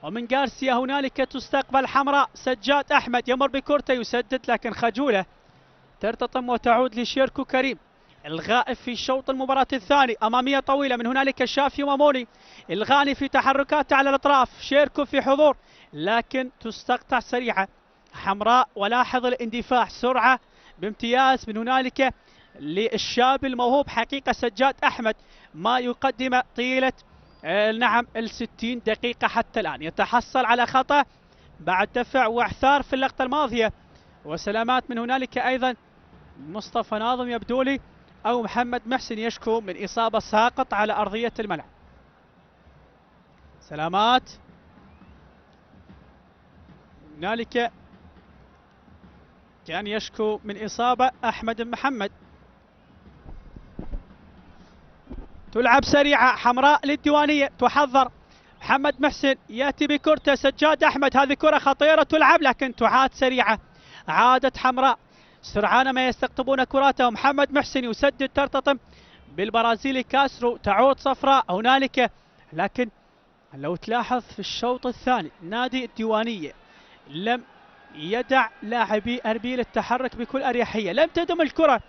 A: ومن كارسيا هنالك تستقبل حمراء. سجاد أحمد يمر بكرته يسدد، لكن خجولة ترتطم وتعود لشيركو كريم الغائب في شوط المباراة الثاني. أمامية طويلة من هنالك شافي وماموني، الغاني في تحركاته على الأطراف. شيركو في حضور لكن تستقطع سريعة حمراء. ولاحظ الاندفاع، سرعة بامتياز من هنالك للشاب الموهوب حقيقة سجاد أحمد، ما يقدم طيلة نعم 60 دقيقة حتى الآن. يتحصل على خطأ بعد دفع واعثار في اللقطة الماضية. وسلامات من هنالك أيضا مصطفى ناظم يبدو لي، أو محمد محسن يشكو من إصابة ساقط على أرضية الملعب. سلامات هنالك كان يشكو من إصابة أحمد محمد. تلعب سريعة حمراء للديوانية، تحضر محمد محسن يأتي بكرته. سجاد أحمد، هذه كرة خطيرة تلعب لكن تعاد سريعة. عادت حمراء سرعان ما يستقطبون كراته. محمد محسن يسدد، ترتطم بالبرازيلي كاسرو. تعود صفراء هنالك، لكن لو تلاحظ في الشوط الثاني نادي الديوانية لم يدع لاعبي أربيل التحرك بكل أريحية. لم تدم الكرة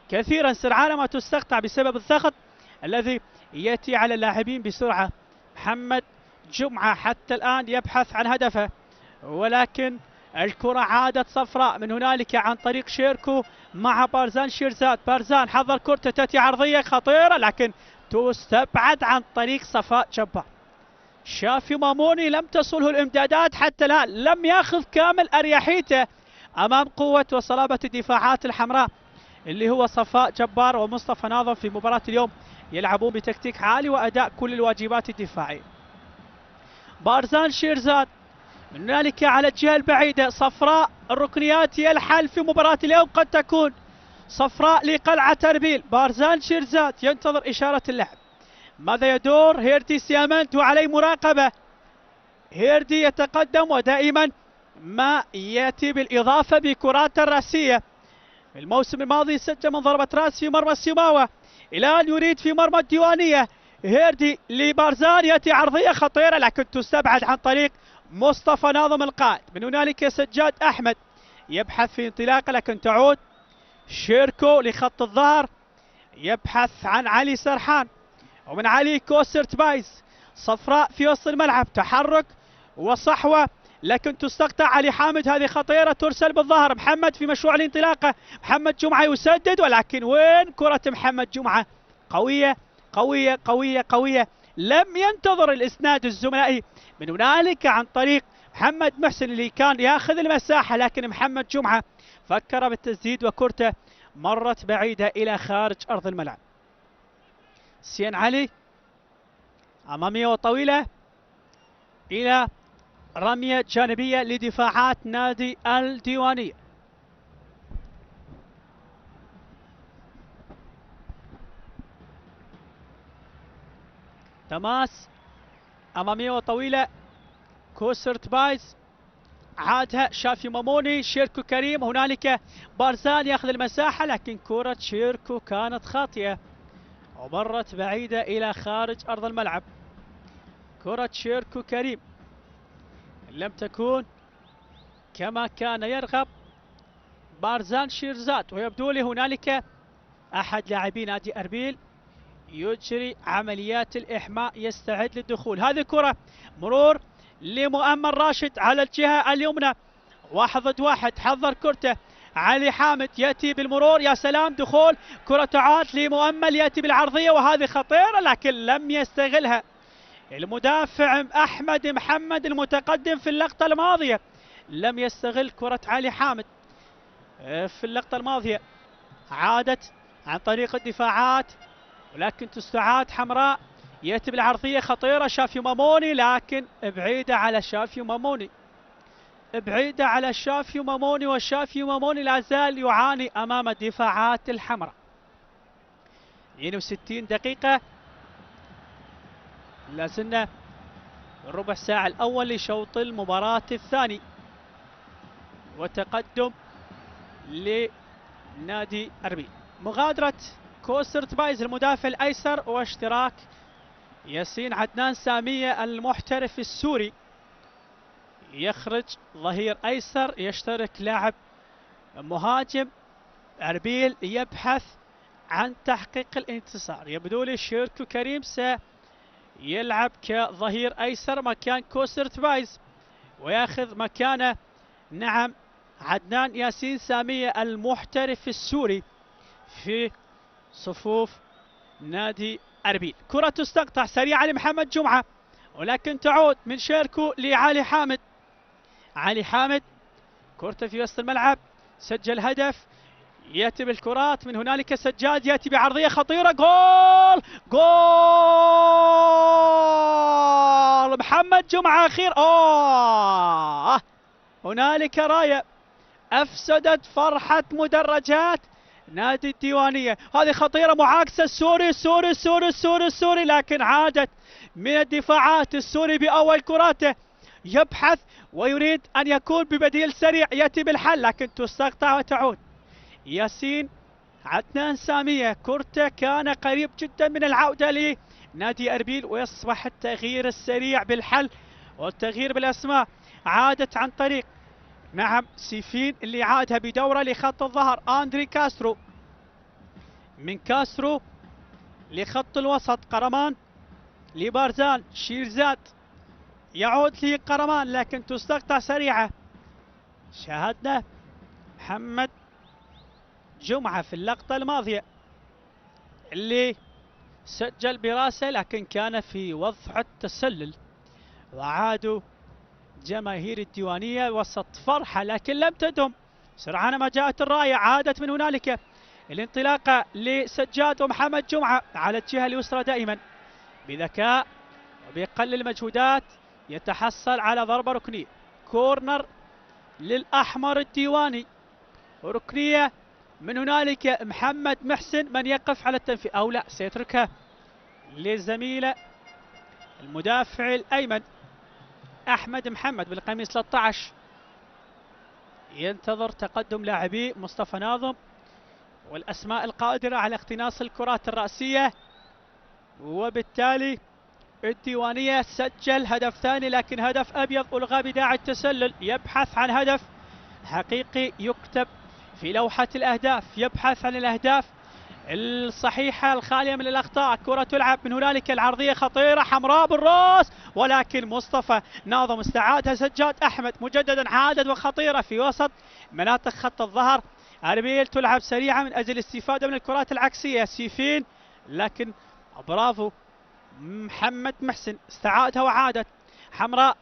A: كثيرا، سرعان ما تستقطع بسبب الضغط الذي يأتي على اللاعبين بسرعة. محمد جمعة حتى الآن يبحث عن هدفه، ولكن الكرة عادت صفراء من هنالك عن طريق شيركو مع بارزان شيرزاد. بارزان حضر كرة تأتي عرضية خطيرة لكن تستبعد عن طريق صفاء جبار. شافي ماموني لم تصله الامدادات حتى الآن، لم ياخذ كامل أريحيته أمام قوة وصلابة الدفاعات الحمراء اللي هو صفاء جبار ومصطفى ناظم. في مباراة اليوم يلعبون بتكتيك عالي وأداء كل الواجبات الدفاعية. بارزان شيرزاد من هنالك على الجهة البعيدة. صفراء الركنيات هي الحل في مباراة اليوم، قد تكون صفراء لقلعة أربيل. بارزان شيرزاد ينتظر إشارة اللعب. ماذا يدور؟ هيردي سيامنت وعليه مراقبة. هيردي يتقدم ودائما ما يأتي بالإضافة بكرات الرأسية. الموسم الماضي سجل من ضربة رأس في مرمى السماوة، الآن يريد في مرمى الديوانية. هيردي لبارزان، يأتي عرضية خطيرة لكن تستبعد عن طريق مصطفى ناظم القائد. من هنالك سجاد أحمد يبحث في انطلاقه لكن تعود. شيركو لخط الظهر يبحث عن علي سرحان، ومن علي كوسرت بايز. صفراء في وسط الملعب، تحرك وصحوة لكن تستقطع. علي حامد، هذه خطيرة ترسل بالظهر. محمد في مشروع الانطلاقة. محمد جمعة يسدد، ولكن وين كرة محمد جمعة؟ قوية قوية قوية قوية. لم ينتظر الإسناد الزملائي من هنالك عن طريق محمد محسن اللي كان ياخذ المساحة، لكن محمد جمعة فكر بالتسديد وكرته مرت بعيدة إلى خارج أرض الملعب. سين علي أمامية وطويلة إلى رمية جانبية لدفاعات نادي الديوانية. تماس أمامية وطويلة كوسرت بايز، عادها شافي ماموني. شيركو كريم، هنالك بارزان ياخذ المساحة لكن كرة شيركو كانت خاطئة ومرت بعيدة إلى خارج أرض الملعب. كرة شيركو كريم لم تكون كما كان يرغب بارزان شيرزاد، ويبدو لي هنالك أحد لاعبي نادي أربيل يجري عمليات الإحماء يستعد للدخول. هذه كرة مرور لمؤمل راشد على الجهة اليمنى، 1 ضد 1. حضر كرته علي حامد، يأتي بالمرور، يا سلام دخول. كرة تعاد لمؤمل، يأتي بالعرضية وهذه خطيرة لكن لم يستغلها المدافع أحمد محمد المتقدم في اللقطة الماضية. لم يستغل كرة علي حامد في اللقطة الماضية. عادت عن طريق الدفاعات ولكن تستعاد حمراء. يأتي بالعرضية خطيرة شافيو ماموني، لكن بعيدة على شافيو ماموني، بعيدة على شافيو ماموني، وشافيو ماموني لا زال يعاني أمام الدفاعات الحمراء. 62 دقيقة، لازلنا الربع ساعة الأول لشوط المباراة الثاني، وتقدم لنادي أربيل. مغادرة كوسرت بايز المدافع الأيسر، واشتراك ياسين عدنان سامية المحترف السوري. يخرج ظهير أيسر، يشترك لاعب مهاجم. أربيل يبحث عن تحقيق الانتصار. يبدو لي شيركو كريم سيلعب كظهير أيسر مكان كوسرت بايز، وياخذ مكانه نعم عدنان ياسين سامية المحترف السوري في صفوف نادي أربيل. كرة تستقطع سريعة لمحمد جمعة، ولكن تعود من شيركو لعلي حامد. علي حامد كرة في وسط الملعب، سجل هدف. يأتي بالكرات من هنالك سجاد، يأتي بعرضية خطيرة، جول جول محمد جمعة أخير. هنالك راية أفسدت فرحة مدرجات نادي الديوانية. هذه خطيرة، معاكسة السوري السوري السوري السوري السوري، لكن عادت من الدفاعات. السوري بأول كراته يبحث ويريد أن يكون ببديل سريع، يأتي بالحل لكن تستقطع وتعود. ياسين عدنان سامية كرته كان قريب جدا من العودة لنادي أربيل، ويصبح التغيير السريع بالحل والتغيير بالأسماء. عادت عن طريق نعم سيفين اللي عادها بدورة لخط الظهر. أندري كاسترو، من كاسترو لخط الوسط قرمان لبارزان شيرزاد، يعود لقرمان لكن تستقطع سريعة. شاهدنا محمد جمعة في اللقطة الماضية اللي سجل براسه، لكن كان في وضع التسلل، وعادوا جماهير الديوانية وسط فرحة لكن لم تدم. سرعان ما جاءت الراية، عادت من هنالك الانطلاقة لسجاد ومحمد جمعة على الجهة اليسرى دائما بذكاء وبأقل المجهودات يتحصل على ضربة ركنية. كورنر للأحمر الديواني، ركنية من هنالك محمد محسن من يقف على التنفيذ، أو لا سيتركها لزميله المدافع الأيمن أحمد محمد بالقميص 13. ينتظر تقدم لاعبي مصطفى ناظم والأسماء القادرة على اقتناص الكرات الرأسية، وبالتالي الديوانية سجل هدف ثاني لكن هدف أبيض ألغى بداعي التسلل. يبحث عن هدف حقيقي يكتب في لوحة الأهداف، يبحث عن الأهداف الصحيحة الخالية من الأخطاء. كرة تلعب من هنالك، العرضية خطيرة حمراء بالراس، ولكن مصطفى ناظم استعادها سجاد أحمد مجددا. عادت وخطيرة في وسط مناطق خط الظهر. أربيل تلعب سريعة من أجل الاستفادة من الكرات العكسية. سيفين لكن برافو محمد محسن استعادها وعادت. حمراء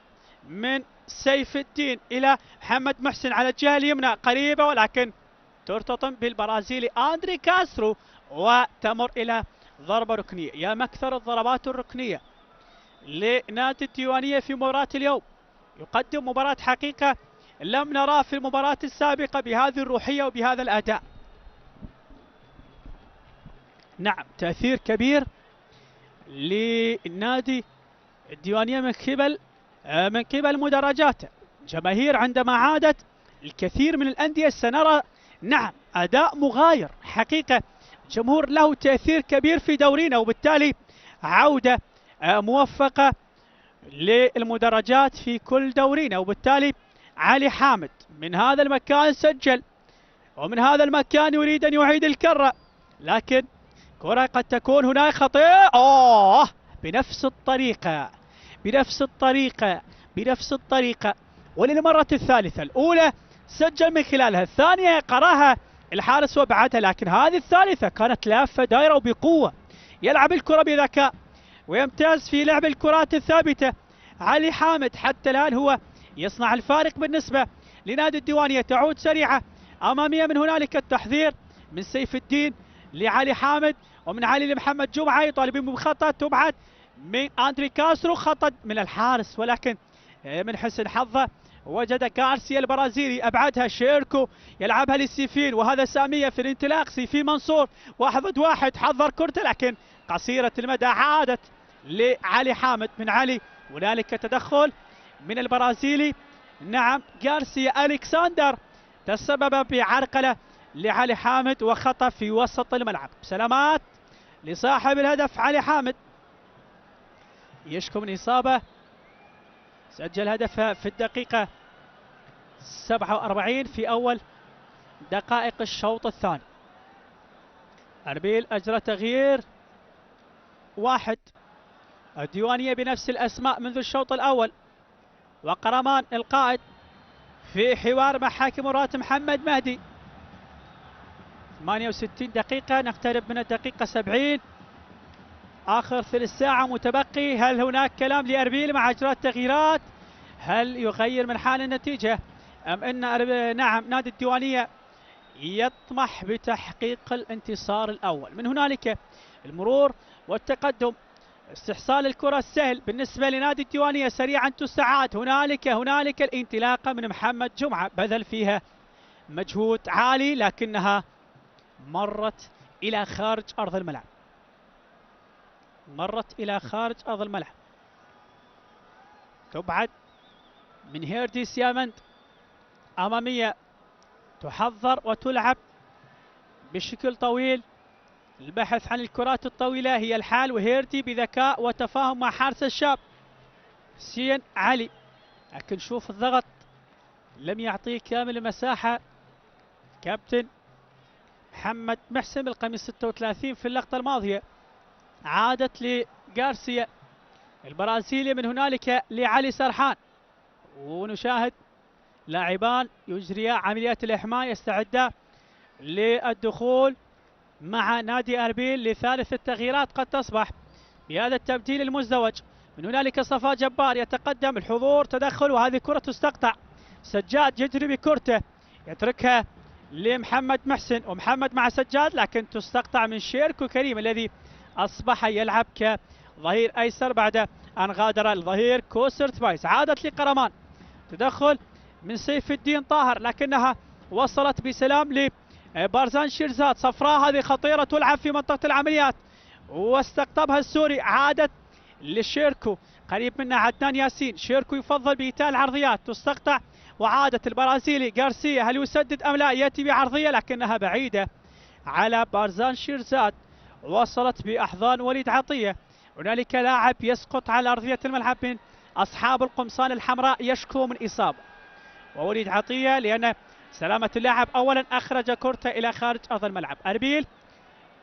A: من سيف الدين إلى محمد محسن على الجهة اليمنى قريبة، ولكن ترتطم بالبرازيلي أندري كاسترو وتمر إلى ضربة ركنية. يا مكثر الضربات الركنية لنادي الديوانية في مباراة اليوم. يقدم مباراة حقيقة لم نراه في المباراة السابقة بهذه الروحية وبهذا الأداء. نعم تأثير كبير للنادي الديوانية من قبل مدرجاته. جماهير عندما عادت الكثير من الأندية سنرى نعم أداء مغاير حقيقة. جمهور له تأثير كبير في دورينا، وبالتالي عودة موفقة للمدرجات في كل دورينا. وبالتالي علي حامد من هذا المكان سجل، ومن هذا المكان يريد أن يعيد الكرة، لكن كرة قد تكون هناك خطيئة بنفس الطريقة بنفس الطريقة وللمرة الثالثة. الأولى سجل من خلالها، الثانية قراها الحارس وبعدها، لكن هذه الثالثة كانت لافة دائرة وبقوة. يلعب الكرة بذكاء ويمتاز في لعب الكرات الثابتة. علي حامد حتى الآن هو يصنع الفارق بالنسبة لنادي الديوانية، تعود سريعة أمامية. من هنالك التحذير من سيف الدين لعلي حامد، ومن علي لمحمد جمعة، يطالبون بخطأ تبعد من أندري كاسترو، خطأ من الحارس، ولكن من حسن حظه وجد غارسيا البرازيلي أبعدها. شيركو يلعبها لسيفين، وهذا سامية في الانطلاق. سيفين منصور 1 ضد 1، حضر كرته لكن قصيرة المدى، عادت لعلي حامد. من علي هنالك تدخل من البرازيلي، نعم غارسيا ألكسندر تسبب بعرقلة لعلي حامد وخطأ في وسط الملعب. سلامات لصاحب الهدف علي حامد، يشكو من إصابة، سجل هدفه في الدقيقة 47 في أول دقائق الشوط الثاني. أربيل أجرى تغيير واحد، الديوانية بنفس الأسماء منذ الشوط الأول، وقرمان القائد في حوار مع حاكم مباراة محمد مهدي. 68 دقيقة، نقترب من الدقيقة 70، آخر ثلث ساعة متبقي. هل هناك كلام لأربيل مع إجراء التغييرات؟ هل يغير من حال النتيجة أم أن نعم نادي الديوانية يطمح بتحقيق الانتصار الأول؟ من هنالك المرور والتقدم، استحصال الكرة السهل بالنسبة لنادي الديوانية، سريعا تستعاد. هنالك الانطلاقة من محمد جمعة، بذل فيها مجهود عالي لكنها مرت إلى خارج أرض الملعب، مرت إلى خارج أرض الملعب. تبعد من هيردي سيامند أمامية، تحضر وتلعب بشكل طويل. البحث عن الكرات الطويلة هي الحال، وهيردي بذكاء وتفاهم مع حارس الشاب سين علي، لكن شوف الضغط لم يعطيه كامل المساحة. كابتن محمد محسن بالقميص 36 في اللقطة الماضية، عادت لغارسيا البرازيلي، من هنالك لعلي سرحان، ونشاهد لاعبان يجريا عمليات الإحماء، يستعدا للدخول مع نادي أربيل لثالث التغييرات قد تصبح بهذا التبديل المزدوج. من هنالك صفاء جبار يتقدم، الحضور تدخل، وهذه كرة تستقطع. سجاد يجري بكرته، يتركها لمحمد محسن، ومحمد مع سجاد، لكن تستقطع من شيركو كريم الذي أصبح يلعب كظهير أيسر بعد أن غادر الظهير كوسرت بايس. عادت لقرمان، تدخل من سيف الدين طاهر، لكنها وصلت بسلام لبارزان شيرزاد. صفراء هذه خطيرة، تلعب في منطقة العمليات واستقطبها السوري. عادت للشيركو، قريب منها عدنان ياسين. شيركو يفضل بإيتاء العرضيات، تستقطع، وعادت البرازيلي غارسيا. هل يسدد أم لا؟ يأتي بعرضية لكنها بعيدة على بارزان شيرزاد، وصلت بأحضان وليد عطية. هنالك لاعب يسقط على أرضية الملعب من أصحاب القمصان الحمراء، يشكو من إصابة، ووليد عطية لأن سلامة اللاعب أولا أخرج كرته إلى خارج أرض الملعب. أربيل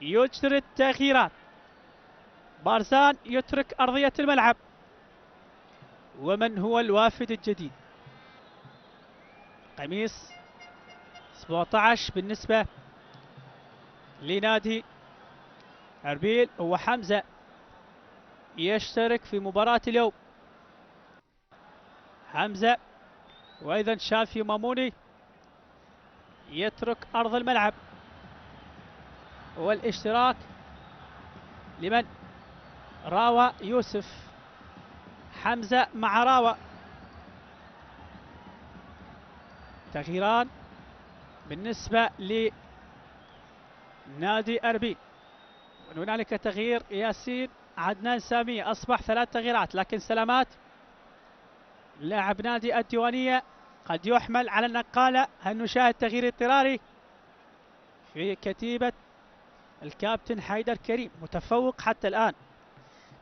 A: يجري التغييرات، بارزان يترك أرضية الملعب، ومن هو الوافد الجديد؟ قميص 17 بالنسبة لنادي أربيل هو حمزة، يشترك في مباراة اليوم. حمزة، وأيضا شافي ماموني يترك أرض الملعب، والاشتراك لمن؟ راوة يوسف. حمزة مع راوة، تغييران بالنسبة لنادي أربيل. هنالك تغيير ياسين عدنان سامية، أصبح 3 تغييرات، لكن سلامات لاعب نادي الديوانية قد يحمل على النقالة. هل نشاهد تغيير اضطراري في كتيبة الكابتن حيدر كريم، متفوق حتى الآن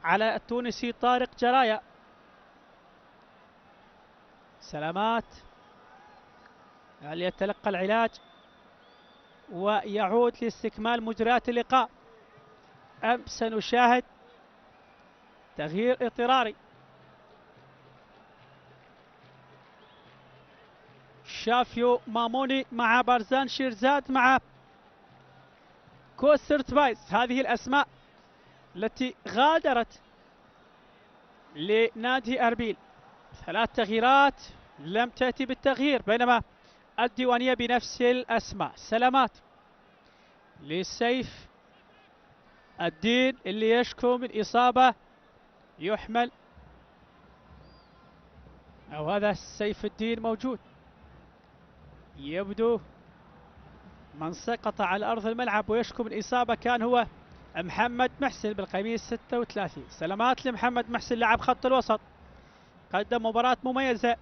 A: على التونسي طارق جرايا. سلامات هل يتلقى العلاج ويعود لاستكمال مجريات اللقاء أم سنشاهد تغيير اضطراري؟ شافيو ماموني مع بارزان شيرزاد مع كوسرت بايس، هذه الأسماء التي غادرت لنادي أربيل. 3 تغييرات لم تأتي بالتغيير، بينما الديوانية بنفس الأسماء. سلامات لسيف الدين اللي يشكو من إصابة يحمل، أو هذا سيف الدين موجود. يبدو من سقط على أرض الملعب ويشكو من إصابة كان هو محمد محسن بالقميص 36. سلامات لمحمد محسن لاعب خط الوسط، قدم مباراة مميزة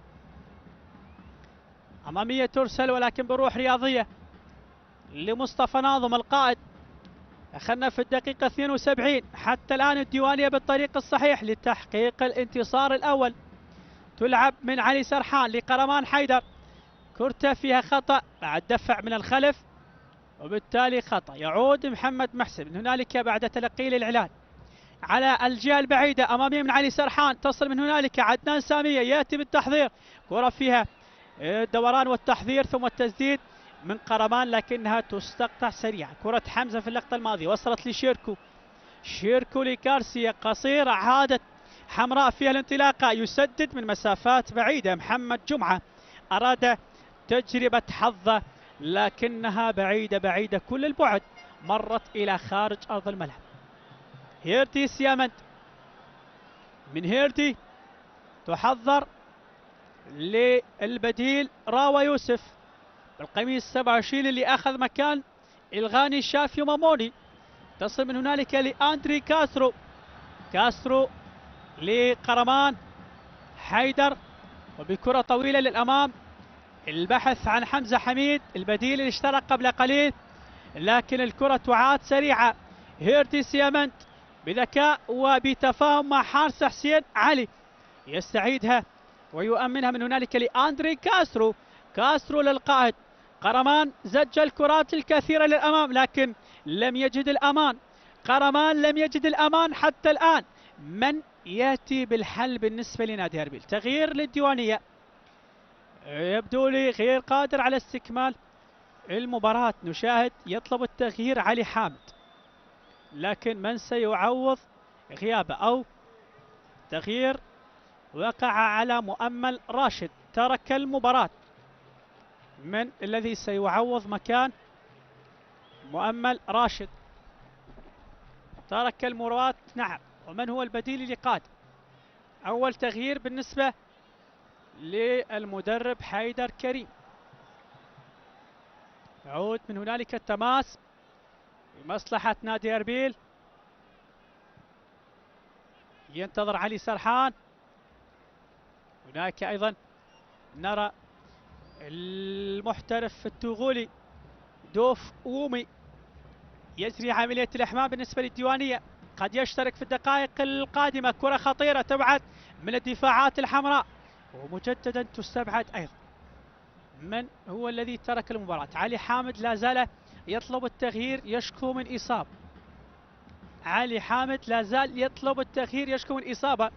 A: أمامية ترسل ولكن بروح رياضية لمصطفى ناظم القائد. دخلنا في الدقيقة 72. حتى الآن الديوانية بالطريق الصحيح لتحقيق الانتصار الأول. تلعب من علي سرحان لقرمان حيدر، كرة فيها خطأ بعد دفع من الخلف وبالتالي خطأ. يعود محمد محسن من هنالك بعد تلقي للإعلان على الجهة البعيدة أمامية من علي سرحان، تصل من هنالك عدنان سامية يأتي بالتحضير، كرة فيها الدوران والتحضير ثم التسديد من قرمان لكنها تستقطع سريعا. كرة حمزة في اللقطة الماضية وصلت لشيركو، شيركو لكارسيا قصيرة، عادت حمراء فيها الانطلاقة، يسدد من مسافات بعيدة. محمد جمعة أراد تجربة حظه لكنها بعيدة بعيدة كل البعد، مرت إلى خارج أرض الملعب. هيرتي سيامنت، من هيرتي تحضر للبديل راوا يوسف بالقميص 27 اللي أخذ مكان الغاني شافيو ماموني. تصل من هنالك لأندري كاسترو، كاسترو لقرمان حيدر وبكرة طويلة للأمام، البحث عن حمزة حميد البديل اللي اشترك قبل قليل لكن الكرة تعاد سريعة. هيرتي سيامنت بذكاء وبتفاهم مع حارس حسين علي يستعيدها ويؤمنها من هنالك لأندري كاسترو، كاسترو للقائد. قرمان زج الكرات الكثيرة للأمام لكن لم يجد الأمان، قرمان لم يجد الأمان حتى الآن. من يأتي بالحل بالنسبة لنادي أربيل؟ تغيير للديوانية، يبدو لي غير قادر على استكمال المباراة. نشاهد يطلب التغيير علي حامد لكن من سيعوض غيابه؟ أو تغيير وقع على مؤمل راشد، ترك المباراة. من الذي سيعوض مكان مؤمل راشد؟ ترك المباراة، نعم. ومن هو البديل اللي قادم؟ أول تغيير بالنسبة للمدرب حيدر كريم. يعود من هنالك التماس لمصلحة نادي أربيل، ينتظر علي سرحان. هناك أيضا نرى المحترف التوغولي دوف وومي يجري عملية الإحماء بالنسبة للديوانية، قد يشترك في الدقائق القادمة. كرة خطيرة تبعد من الدفاعات الحمراء ومجددا تستبعد أيضا. من هو الذي ترك المباراة؟ علي حامد لا زال يطلب التغيير، يشكو من إصابة. علي حامد لا زال يطلب التغيير، يشكو من إصابة.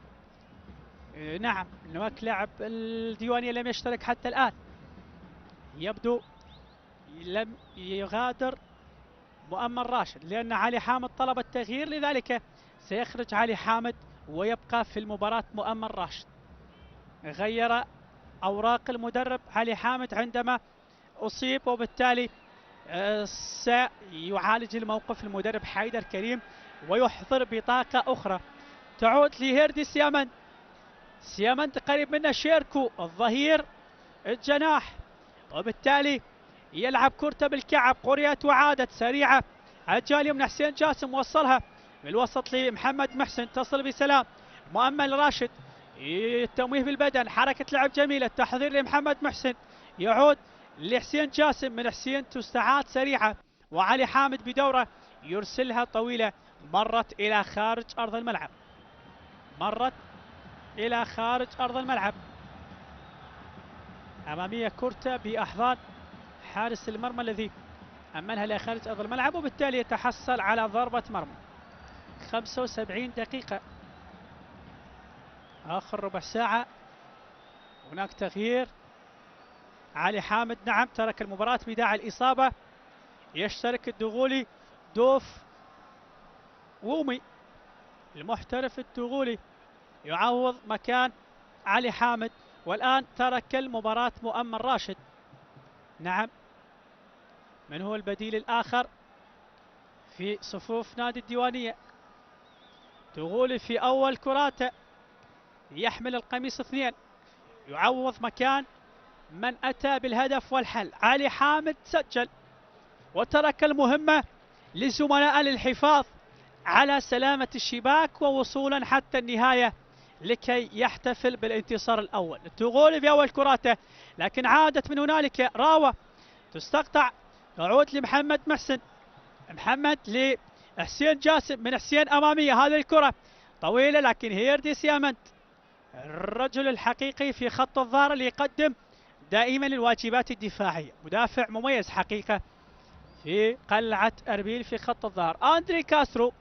A: نعم، نواك لاعب الديوانية لم يشترك حتى الآن، يبدو لم يغادر مؤمل راشد لأن علي حامد طلب التغيير، لذلك سيخرج علي حامد ويبقى في المباراة مؤمل راشد. غير أوراق المدرب علي حامد عندما أصيب وبالتالي سيعالج الموقف المدرب حيدر كريم ويحضر بطاقة أخرى. تعود لهيردي سيامنت، سيامنت قريب منه شيركو الظهير الجناح وبالتالي يلعب كرة بالكعب. قريت وعادت سريعة، الجالية من حسين جاسم وصلها من الوسط لمحمد محسن، تصل بسلام. مؤمل راشد التمويه بالبدن، حركة لعب جميلة، تحضير لمحمد محسن، يعود لحسين جاسم، من حسين تستعاد سريعة وعلي حامد بدوره يرسلها طويلة، مرت إلى خارج أرض الملعب، مرت إلى خارج أرض الملعب. أمامية كورتا بأحضان حارس المرمى الذي أمنها إلى خارج أرض الملعب وبالتالي يتحصل على ضربة مرمى. 75 دقيقة، آخر ربع ساعة. هناك تغيير، علي حامد نعم ترك المباراة بداعي الإصابة، يشترك الدغولي دوف وومي المحترف الدغولي يعوض مكان علي حامد والآن ترك المباراة مؤمل راشد. نعم، من هو البديل الآخر في صفوف نادي الديوانية؟ تغولي في أول كراته يحمل القميص 2، يعوض مكان من أتى بالهدف والحل. علي حامد سجل وترك المهمة لزملاء للحفاظ على سلامة الشباك ووصولا حتى النهاية لكي يحتفل بالانتصار الأول. التغولي في أول كراته، لكن عادت من هنالك راوة تستقطع، تعود لمحمد محسن، محمد لحسين جاسم، من حسين أمامية. هذه الكرة طويلة لكن هيردي سيامنت الرجل الحقيقي في خط الظهر اللي يقدم دائما الواجبات الدفاعية، مدافع مميز حقيقة في قلعة أربيل في خط الظهر. أندري كاسترو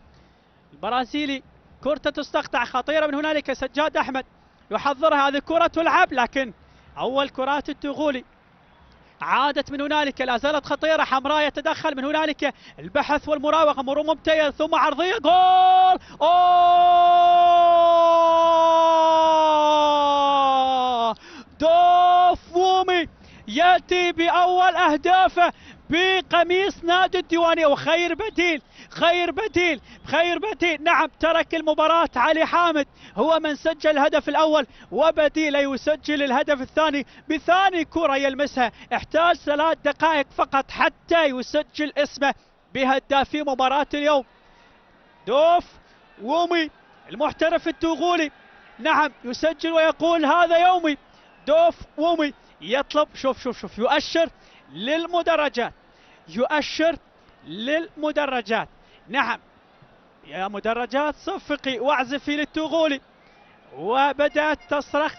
A: البرازيلي، كرة تستقطع خطيرة من هنالك. سجاد أحمد يحضرها، هذه كرة تلعب لكن أول كرات التغولي عادت من هنالك، لا زالت خطيرة. حمراء يتدخل من هنالك، البحث والمراوغة، مرور ممتاز ثم عرضية، جول! أوه! دوف وومي يأتي بأول أهدافه بقميص نادي الديوانية، وخير بديل، خير بديل، خير بديل. نعم، ترك المباراة علي حامد هو من سجل الهدف الأول، وبديله يسجل الهدف الثاني بثاني كرة يلمسها. احتاج 3 دقائق فقط حتى يسجل اسمه بهدافي مباراة اليوم. دوف وومي المحترف التوغولي، نعم، يسجل ويقول هذا يومي. دوف وومي يطلب، شوف يؤشر للمدرجات، يؤشر للمدرجات. نعم يا مدرجات صفقي واعزفي للتوغولي. وبدأت تصرخ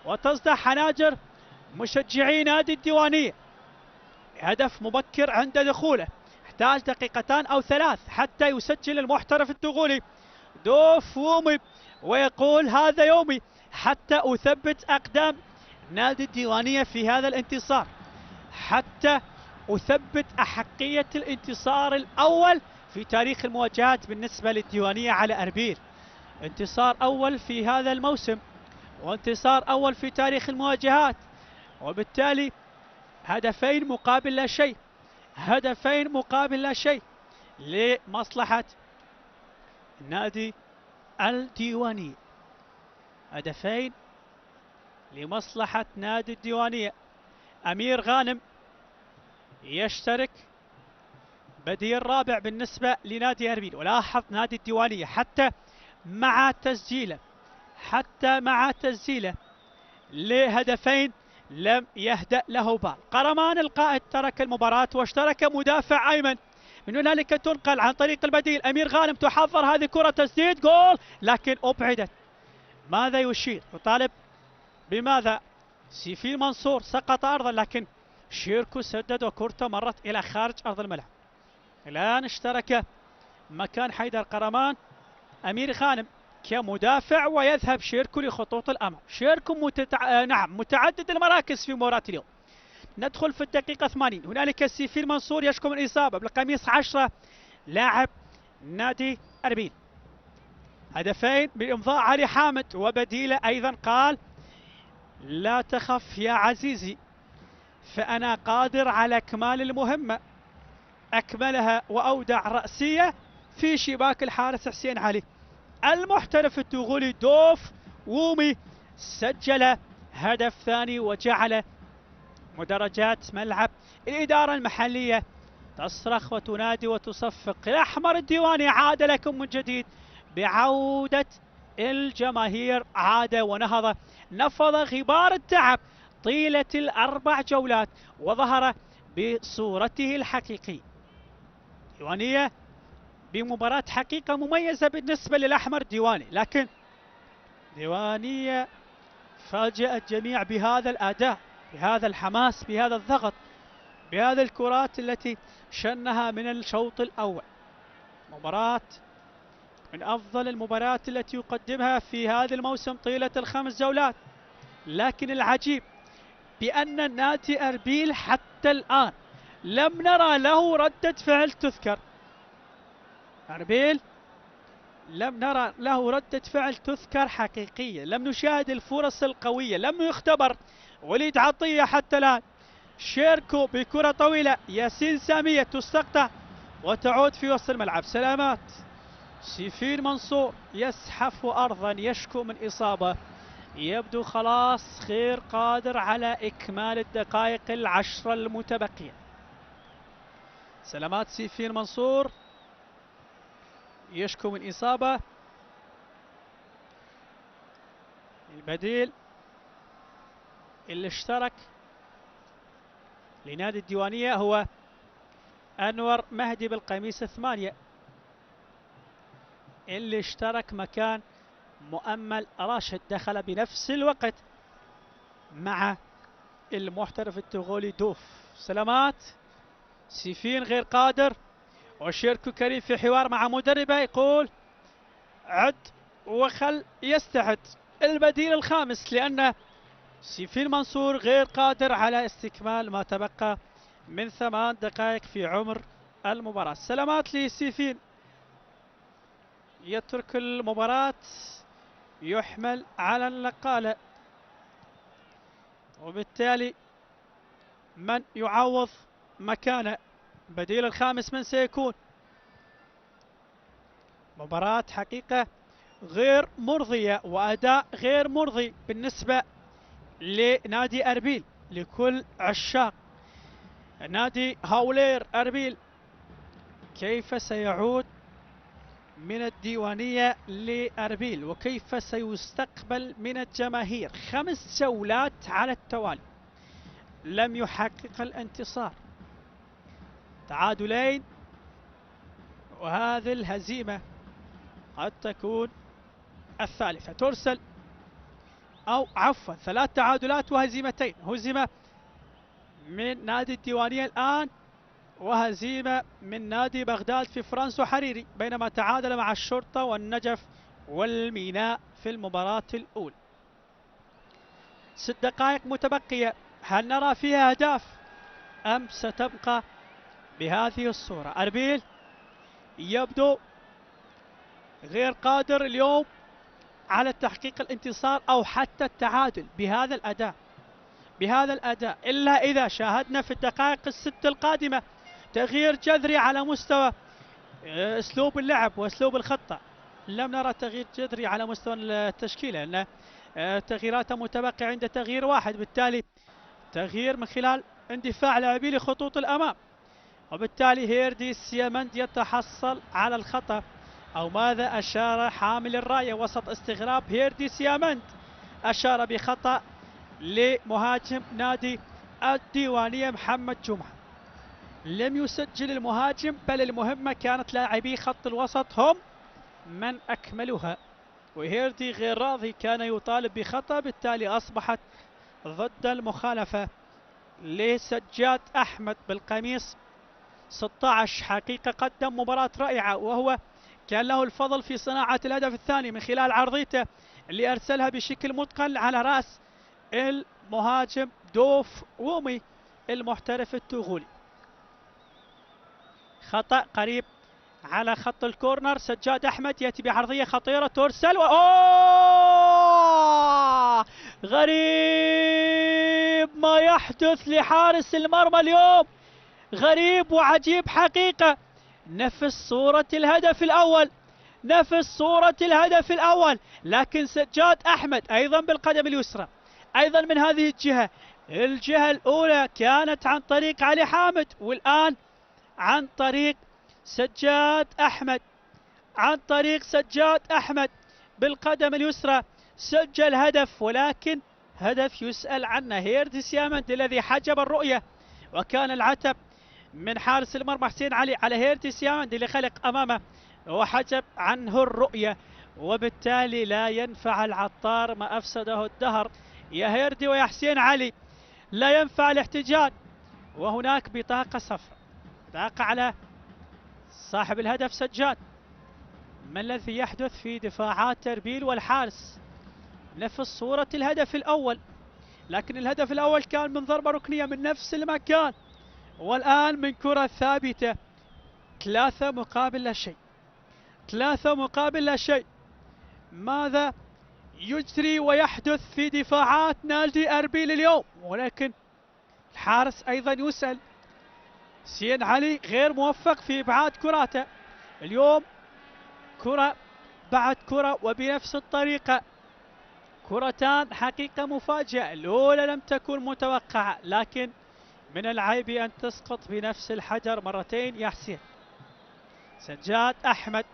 A: وتصدح حناجر مشجعي نادي الديوانية. هدف مبكر عند دخوله، احتاج 2 أو 3 حتى يسجل المحترف التوغولي دوف وومي، ويقول هذا يومي حتى أثبت أقدام نادي الديوانية في هذا الانتصار، حتى أثبت أحقية الانتصار الأول في تاريخ المواجهات بالنسبة للديوانية على أربيل. انتصار أول في هذا الموسم وانتصار أول في تاريخ المواجهات، وبالتالي هدفين مقابل لا شيء، هدفين مقابل لا شيء لمصلحة نادي الديوانية، هدفين لمصلحة نادي الديوانية. أمير غانم يشترك بديل رابع بالنسبة لنادي أربيل. ولاحظ نادي الديوانية حتى مع تسجيله لهدفين لم يهدأ له بال. قرمان القائد ترك المباراة واشترك مدافع أيمن. من هنالك تنقل عن طريق البديل، أمير غانم تحضر، هذه كرة تسديد، جول لكن أبعدت. ماذا يشير؟ يطالب بماذا؟ سيفي منصور سقط أرضا، لكن شيركو سدد وكرته مرت إلى خارج أرض الملعب. الآن اشترك مكان حيدر قرمان أمير غانم كمدافع، ويذهب شيركو لخطوط الأمام. شيركو متعدد المراكز في مباراة اليوم. ندخل في الدقيقة 80، هنالك سيفي المنصور يشكو من إصابة بالقميص 10 لاعب نادي أربيل. هدفين بإمضاء علي حامد، وبديله أيضا قال لا تخف يا عزيزي فأنا قادر على إكمال المهمة. أكملها وأودع رأسية في شباك الحارس حسين علي. المحترف التوغولي دوف وومي سجل هدف ثاني وجعل مدرجات ملعب الإدارة المحلية تصرخ وتنادي وتصفق. الأحمر الديواني عاد لكم من جديد بعودة الجماهير، عاد ونهض، نفض غبار التعب طيلة ال4 جولات وظهر بصورته الحقيقية. ديوانية بمباراة حقيقة مميزة بالنسبة للأحمر الديواني، لكن ديوانية فاجأ الجميع بهذا الأداء، بهذا الحماس، بهذا الضغط، بهذه الكرات التي شنها من الشوط الأول. مباراة من أفضل المباريات التي يقدمها في هذا الموسم طيلة ال5 جولات. لكن العجيب بأن نادي أربيل حتى الآن لم نرى له ردة فعل تذكر. أربيل لم نرى له ردة فعل تذكر حقيقية، لم نشاهد الفرص القوية، لم يختبر وليد عطية حتى الآن. شيركو بكرة طويلة، ياسين سامية تستقطع وتعود في وسط الملعب. سلامات. سيفين منصور يزحف أرضا يشكو من إصابة، يبدو خلاص غير قادر على إكمال الدقائق العشرة المتبقية. سلامات سيفين منصور يشكو من إصابة. البديل اللي اشترك لنادي الديوانية هو أنور مهدي بالقميص 8 اللي اشترك مكان مؤمل راشد، دخل بنفس الوقت مع المحترف التوغولي دوف. سلامات سيفين غير قادر، وشيركو كريم في حوار مع مدربه يقول عد وخل يستعد البديل الخامس، لأن سيفين منصور غير قادر على استكمال ما تبقى من 8 دقائق في عمر المباراة. سلامات لسيفين يترك المباراة، يحمل على النقالة، وبالتالي من يعوض مكانه؟ بديل الخامس من سيكون؟ مباراة حقيقة غير مرضية وأداء غير مرضي بالنسبة لنادي أربيل. لكل عشاق نادي هاولير أربيل، كيف سيعود من الديوانية لأربيل وكيف سيستقبل من الجماهير؟ 5 جولات على التوالي لم يحقق الانتصار، تعادلين، وهذه الهزيمة قد تكون الثالثة ترسل، أو عفوا 3 تعادلات وهزيمتين، هزيمة من نادي الديوانية الآن وهزيمة من نادي بغداد في فرنسا وحريري، بينما تعادل مع الشرطة والنجف والميناء في المباراة الأولى. 6 دقائق متبقية، هل نرى فيها أهداف أم ستبقى بهذه الصورة؟ أربيل يبدو غير قادر اليوم على تحقيق الانتصار أو حتى التعادل بهذا الأداء، إلا إذا شاهدنا في الدقائق ال6 القادمة تغيير جذري على مستوى أسلوب اللعب وأسلوب الخطة. لم نرى تغيير جذري على مستوى التشكيلة، لأن تغييراته متبقية عند تغيير واحد، بالتالي تغيير من خلال اندفاع لاعبي لخطوط الأمام، وبالتالي هيردي سيامند يتحصل على الخطأ. أو ماذا أشار حامل الراية وسط استغراب هيردي سيامند؟ أشار بخطأ لمهاجم نادي الديوانية محمد جمعة. لم يسجل المهاجم، بل المهمة كانت لاعبي خط الوسط هم من أكملوها، وهيردي غير راضي، كان يطالب بخطأ، بالتالي أصبحت ضد المخالفة لسجاد أحمد بالقميص 16. حقيقة قدم مباراة رائعة، وهو كان له الفضل في صناعة الهدف الثاني من خلال عرضيته اللي أرسلها بشكل متقن على رأس المهاجم دوف وومي المحترف التوغولي. خطأ قريب على خط الكورنر، سجاد أحمد يأتي بعرضية خطيرة ترسل غريب ما يحدث لحارس المرمى اليوم، غريب وعجيب حقيقة. نفس صورة الهدف الأول، لكن سجاد أحمد أيضا بالقدم اليسرى، أيضا من هذه الجهة الأولى كانت عن طريق علي حامد، والآن عن طريق سجاد أحمد بالقدم اليسرى سجل هدف، ولكن هدف يسأل عنه هيردي سيامند الذي حجب الرؤية، وكان العتب من حارس المرمى حسين علي على هيردي سيامند اللي خلق أمامه وحجب عنه الرؤية، وبالتالي لا ينفع العطار ما أفسده الدهر. يا هيردي ويا حسين علي لا ينفع الاحتجاج، وهناك بطاقة صفراء، بطاقة على صاحب الهدف سجاد. ما الذي يحدث في دفاعات أربيل والحارس؟ نفس صورة الهدف الأول، لكن الهدف الأول كان من ضربة ركنية من نفس المكان، والآن من كرة ثابتة 3 مقابل لا شيء. 3 مقابل لا شيء. ماذا يجري ويحدث في دفاعات نادي أربيل اليوم؟ ولكن الحارس أيضا يسأل. سين علي غير موفق في إبعاد كراته اليوم، كرة بعد كرة وبنفس الطريقة. كرتان حقيقة مفاجئة، الأولى لم تكن متوقعة، لكن من العيب أن تسقط بنفس الحجر مرتين يا حسين. سجاد أحمد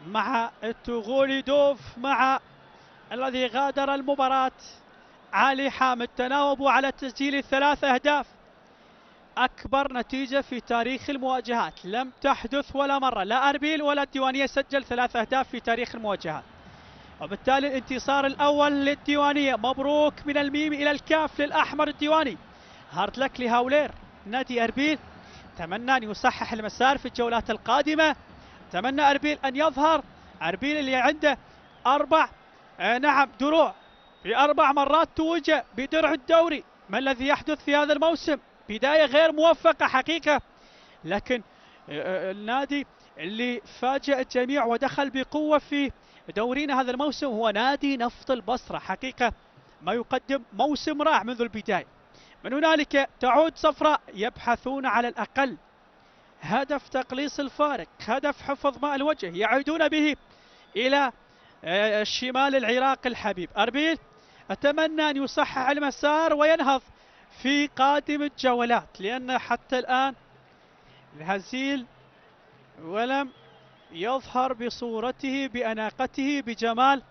A: مع التغولي دوف مع الذي غادر المباراة علي حامد، تناوبوا على تسجيل 3 أهداف. أكبر نتيجة في تاريخ المواجهات، لم تحدث ولا مرة، لا أربيل ولا الديوانية سجل 3 أهداف في تاريخ المواجهات، وبالتالي الانتصار الأول للديوانية. مبروك من الميم إلى الكاف للأحمر الديواني. هارد لك لهاولير نادي أربيل، تمنى أن يصحح المسار في الجولات القادمة، تمنى أربيل أن يظهر. أربيل اللي عنده 4 دروع، في 4 مرات توج بدرع الدوري. ما الذي يحدث في هذا الموسم؟ بداية غير موفقة حقيقة، لكن النادي اللي فاجأ الجميع ودخل بقوة في دورينا هذا الموسم هو نادي نفط البصرة. حقيقة ما يقدم موسم رائع منذ البداية. من هنالك تعود صفراء، يبحثون على الأقل هدف تقليص الفارق، هدف حفظ ماء الوجه، يعودون به إلى الشمال العراق الحبيب. أربيل أتمنى أن يصحح المسار وينهض في قادم الجولات، لأن حتى الآن الهزيل ولم يظهر بصورته، بأناقته، بجمال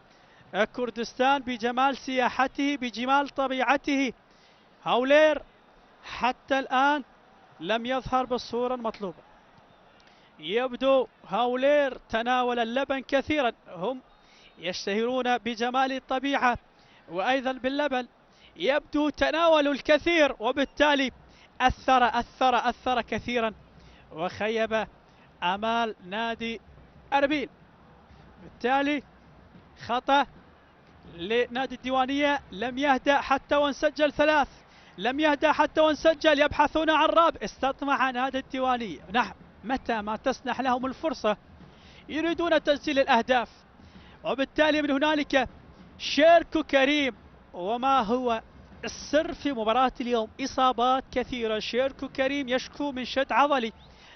A: كردستان، بجمال سياحته، بجمال طبيعته. هاولير حتى الآن لم يظهر بالصورة المطلوبة. يبدو هاولير تناول اللبن كثيرا، هم يشتهرون بجمال الطبيعة وأيضا باللبن، يبدو تناولوا الكثير وبالتالي أثر كثيرا وخيب آمال نادي أربيل. بالتالي خطأ لنادي الديوانية، لم يهدأ حتى وانسجل 3، لم يهدأ حتى وانسجل، يبحثون عن الرابع. استطمع نادي الديوانية، نعم متى ما تسنح لهم الفرصة يريدون تسجيل الأهداف، وبالتالي من هنالك شيركو كريم. وما هو السر في مباراة اليوم؟ إصابات كثيرة. شيركو كريم يشكو من شد عضلي،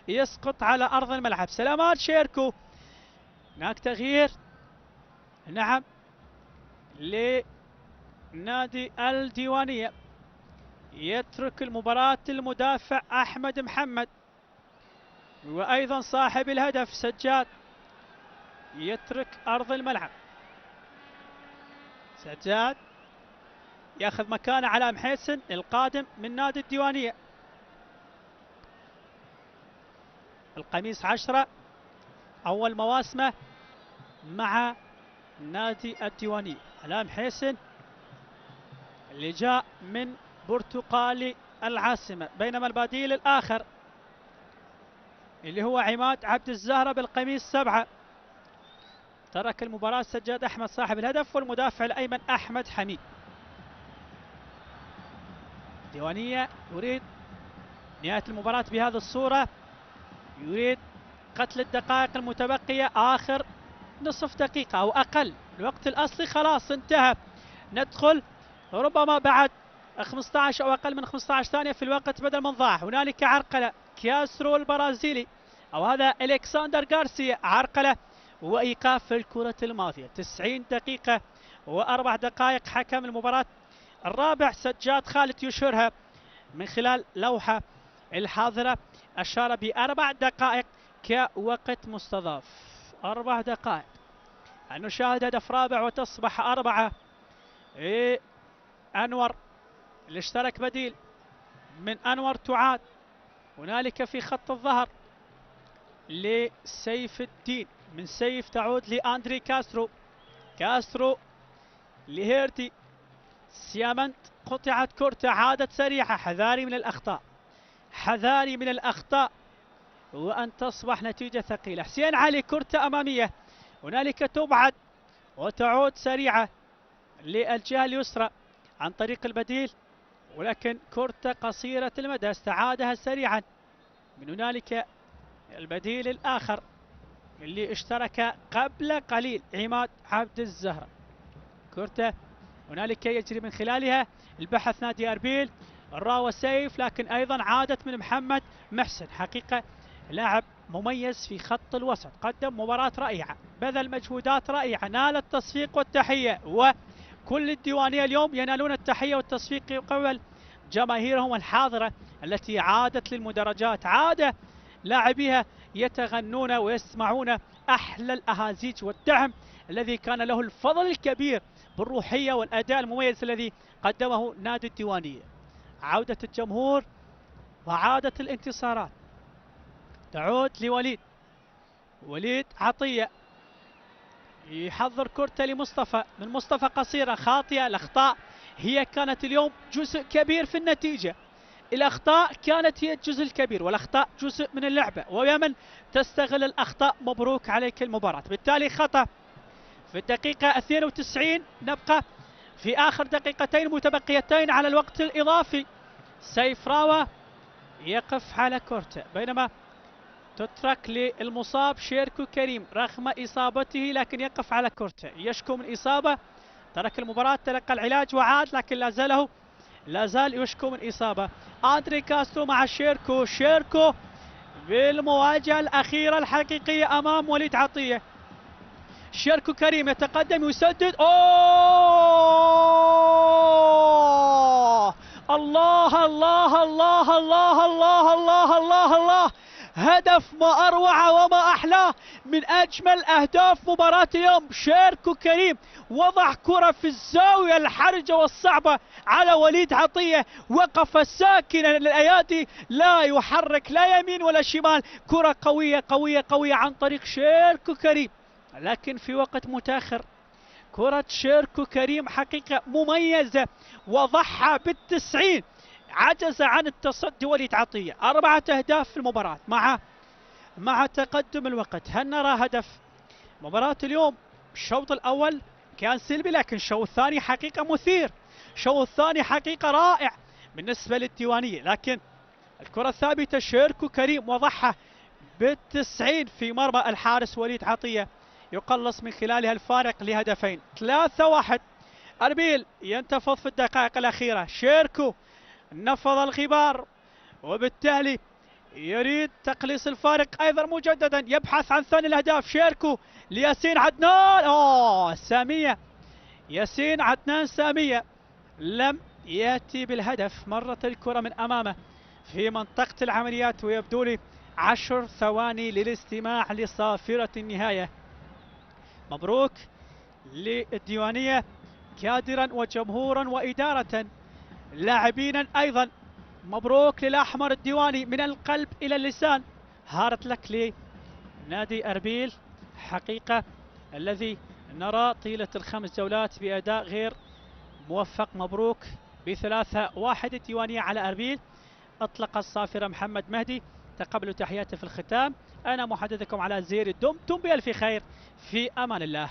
A: يسقط على أرض الملعب. سلامات شيركو. هناك تغيير، نعم، لنادي الديوانية. يترك المباراة المدافع أحمد محمد، وأيضا صاحب الهدف سجاد يترك أرض الملعب. سجاد ياخذ مكانه على محيسن القادم من نادي الديوانية. القميص 10 أول مواسمه مع نادي الديوانية. علام حسين اللي جاء من برتقالي العاصمة، بينما البديل الآخر اللي هو عماد عبد الزهرة بالقميص 7 ترك المباراة. سجاد أحمد صاحب الهدف، والمدافع الأيمن أحمد حميد. الديوانية يريد نهاية المباراة بهذه الصورة، يريد قتل الدقائق المتبقية، آخر نصف دقيقة أو أقل. الوقت الأصلي خلاص انتهى، ندخل ربما بعد 15 أو أقل من 15 ثانية في الوقت بدل من ضاع. هنالك عرقلة، كاسترو البرازيلي أو هذا إلكسندر غارسيا، عرقلة وإيقاف الكرة الماضية. 90 دقيقة و4 دقائق. حكم المباراة الرابع سجاد خالد يشهرها من خلال لوحة الحاضرة، أشار ب4 دقائق كوقت مستضاف. 4 دقائق. نشاهد هدف رابع وتصبح 4. أنور اللي اشترك بديل من أنور تعاد هنالك في خط الظهر لسيف الدين، من سيف تعود لأندري كاسترو، كاسترو لهيرتي، سيامنت قطعت كرة عادت سريعة. حذاري من الأخطاء، حذاري من الأخطاء وأن تصبح نتيجة ثقيلة. حسين علي كرة أمامية، هنالك تبعد وتعود سريعة للجهة اليسرى عن طريق البديل، ولكن كرة قصيرة المدى استعادها سريعا. من هنالك البديل الآخر اللي اشترك قبل قليل عماد عبد الزهرة. كرته هنالك يجري من خلالها البحث نادي أربيل، راوى سيف، لكن أيضا عادت من محمد محسن. حقيقة لاعب مميز في خط الوسط، قدم مباراة رائعة، بذل مجهودات رائعة، نال التصفيق والتحية، وكل الديوانية اليوم ينالون التحية والتصفيق قبل جماهيرهم الحاضرة التي عادت للمدرجات. عاد لاعبيها يتغنون ويسمعون أحلى الأهازيج والدعم الذي كان له الفضل الكبير بالروحية والأداء المميز الذي قدمه نادي الديوانية. عودة الجمهور وعادت الانتصارات. تعود لوليد، وليد عطية يحضر كرته لمصطفى، من مصطفى قصيرة خاطئة. الأخطاء هي كانت اليوم جزء كبير في النتيجة، الأخطاء كانت هي الجزء الكبير، والأخطاء جزء من اللعبة، ويمن تستغل الأخطاء. مبروك عليك المباراة. بالتالي خطأ في الدقيقة 92، نبقى في آخر دقيقتين متبقيتين على الوقت الإضافي. سيف راوة يقف على كورته، بينما تترك للمصاب شيركو كريم رغم إصابته، لكن يقف على كورته، يشكو من إصابة، ترك المباراة، تلقى العلاج وعاد، لكن لا زال يشكو من إصابة. أندري كاسترو مع شيركو، شيركو بالمواجهة الأخيرة الحقيقية أمام وليد عطية. شيركو كريم يتقدم يسدد، أوه الله الله الله الله الله الله الله الله، هدف ما أروع وما أحلاه، من أجمل أهداف مباراة اليوم. شيركو كريم وضع كرة في الزاوية الحرجة والصعبة على وليد عطية، وقف ساكنا الأيادي، لا يحرك لا يمين ولا شمال. كرة قوية قوية قوية عن طريق شيركو كريم، لكن في وقت متأخر. كرة شيركو كريم حقيقة مميزة، وضحى بال90، عجز عن التصدي وليد عطية. 4 أهداف في المباراة مع تقدم الوقت. هل نرى هدف؟ مباراة اليوم الشوط الأول كان سلبي، لكن الشوط الثاني حقيقة مثير، الشوط الثاني حقيقة رائع بالنسبة للديوانية، لكن الكرة الثابتة شيركو كريم وضحى بال90 في مرمى الحارس وليد عطية، يقلص من خلالها الفارق لهدفين. 3-1. أربيل ينتفض في الدقائق الأخيرة، شيركو نفض الغبار، وبالتالي يريد تقليص الفارق أيضا مجددا، يبحث عن ثاني الأهداف. شيركو لياسين عدنان، سامية، ياسين عدنان سامية لم يأتي بالهدف. مرت الكرة من أمامه في منطقة العمليات، ويبدو لي 10 ثواني للاستماع لصافرة النهاية. مبروك للديوانية كادرا وجمهورا وإدارة، لاعبين أيضا. مبروك للأحمر الديواني من القلب إلى اللسان. هارت لك لنادي أربيل حقيقة الذي نرى طيلة ال5 جولات بأداء غير موفق. مبروك ب3-1 الديوانية على أربيل. أطلق الصافرة محمد مهدي. تقبلوا تحياتي في الختام. أنا محدثكم على زير الدم، دمتم بألف خير، في أمان الله.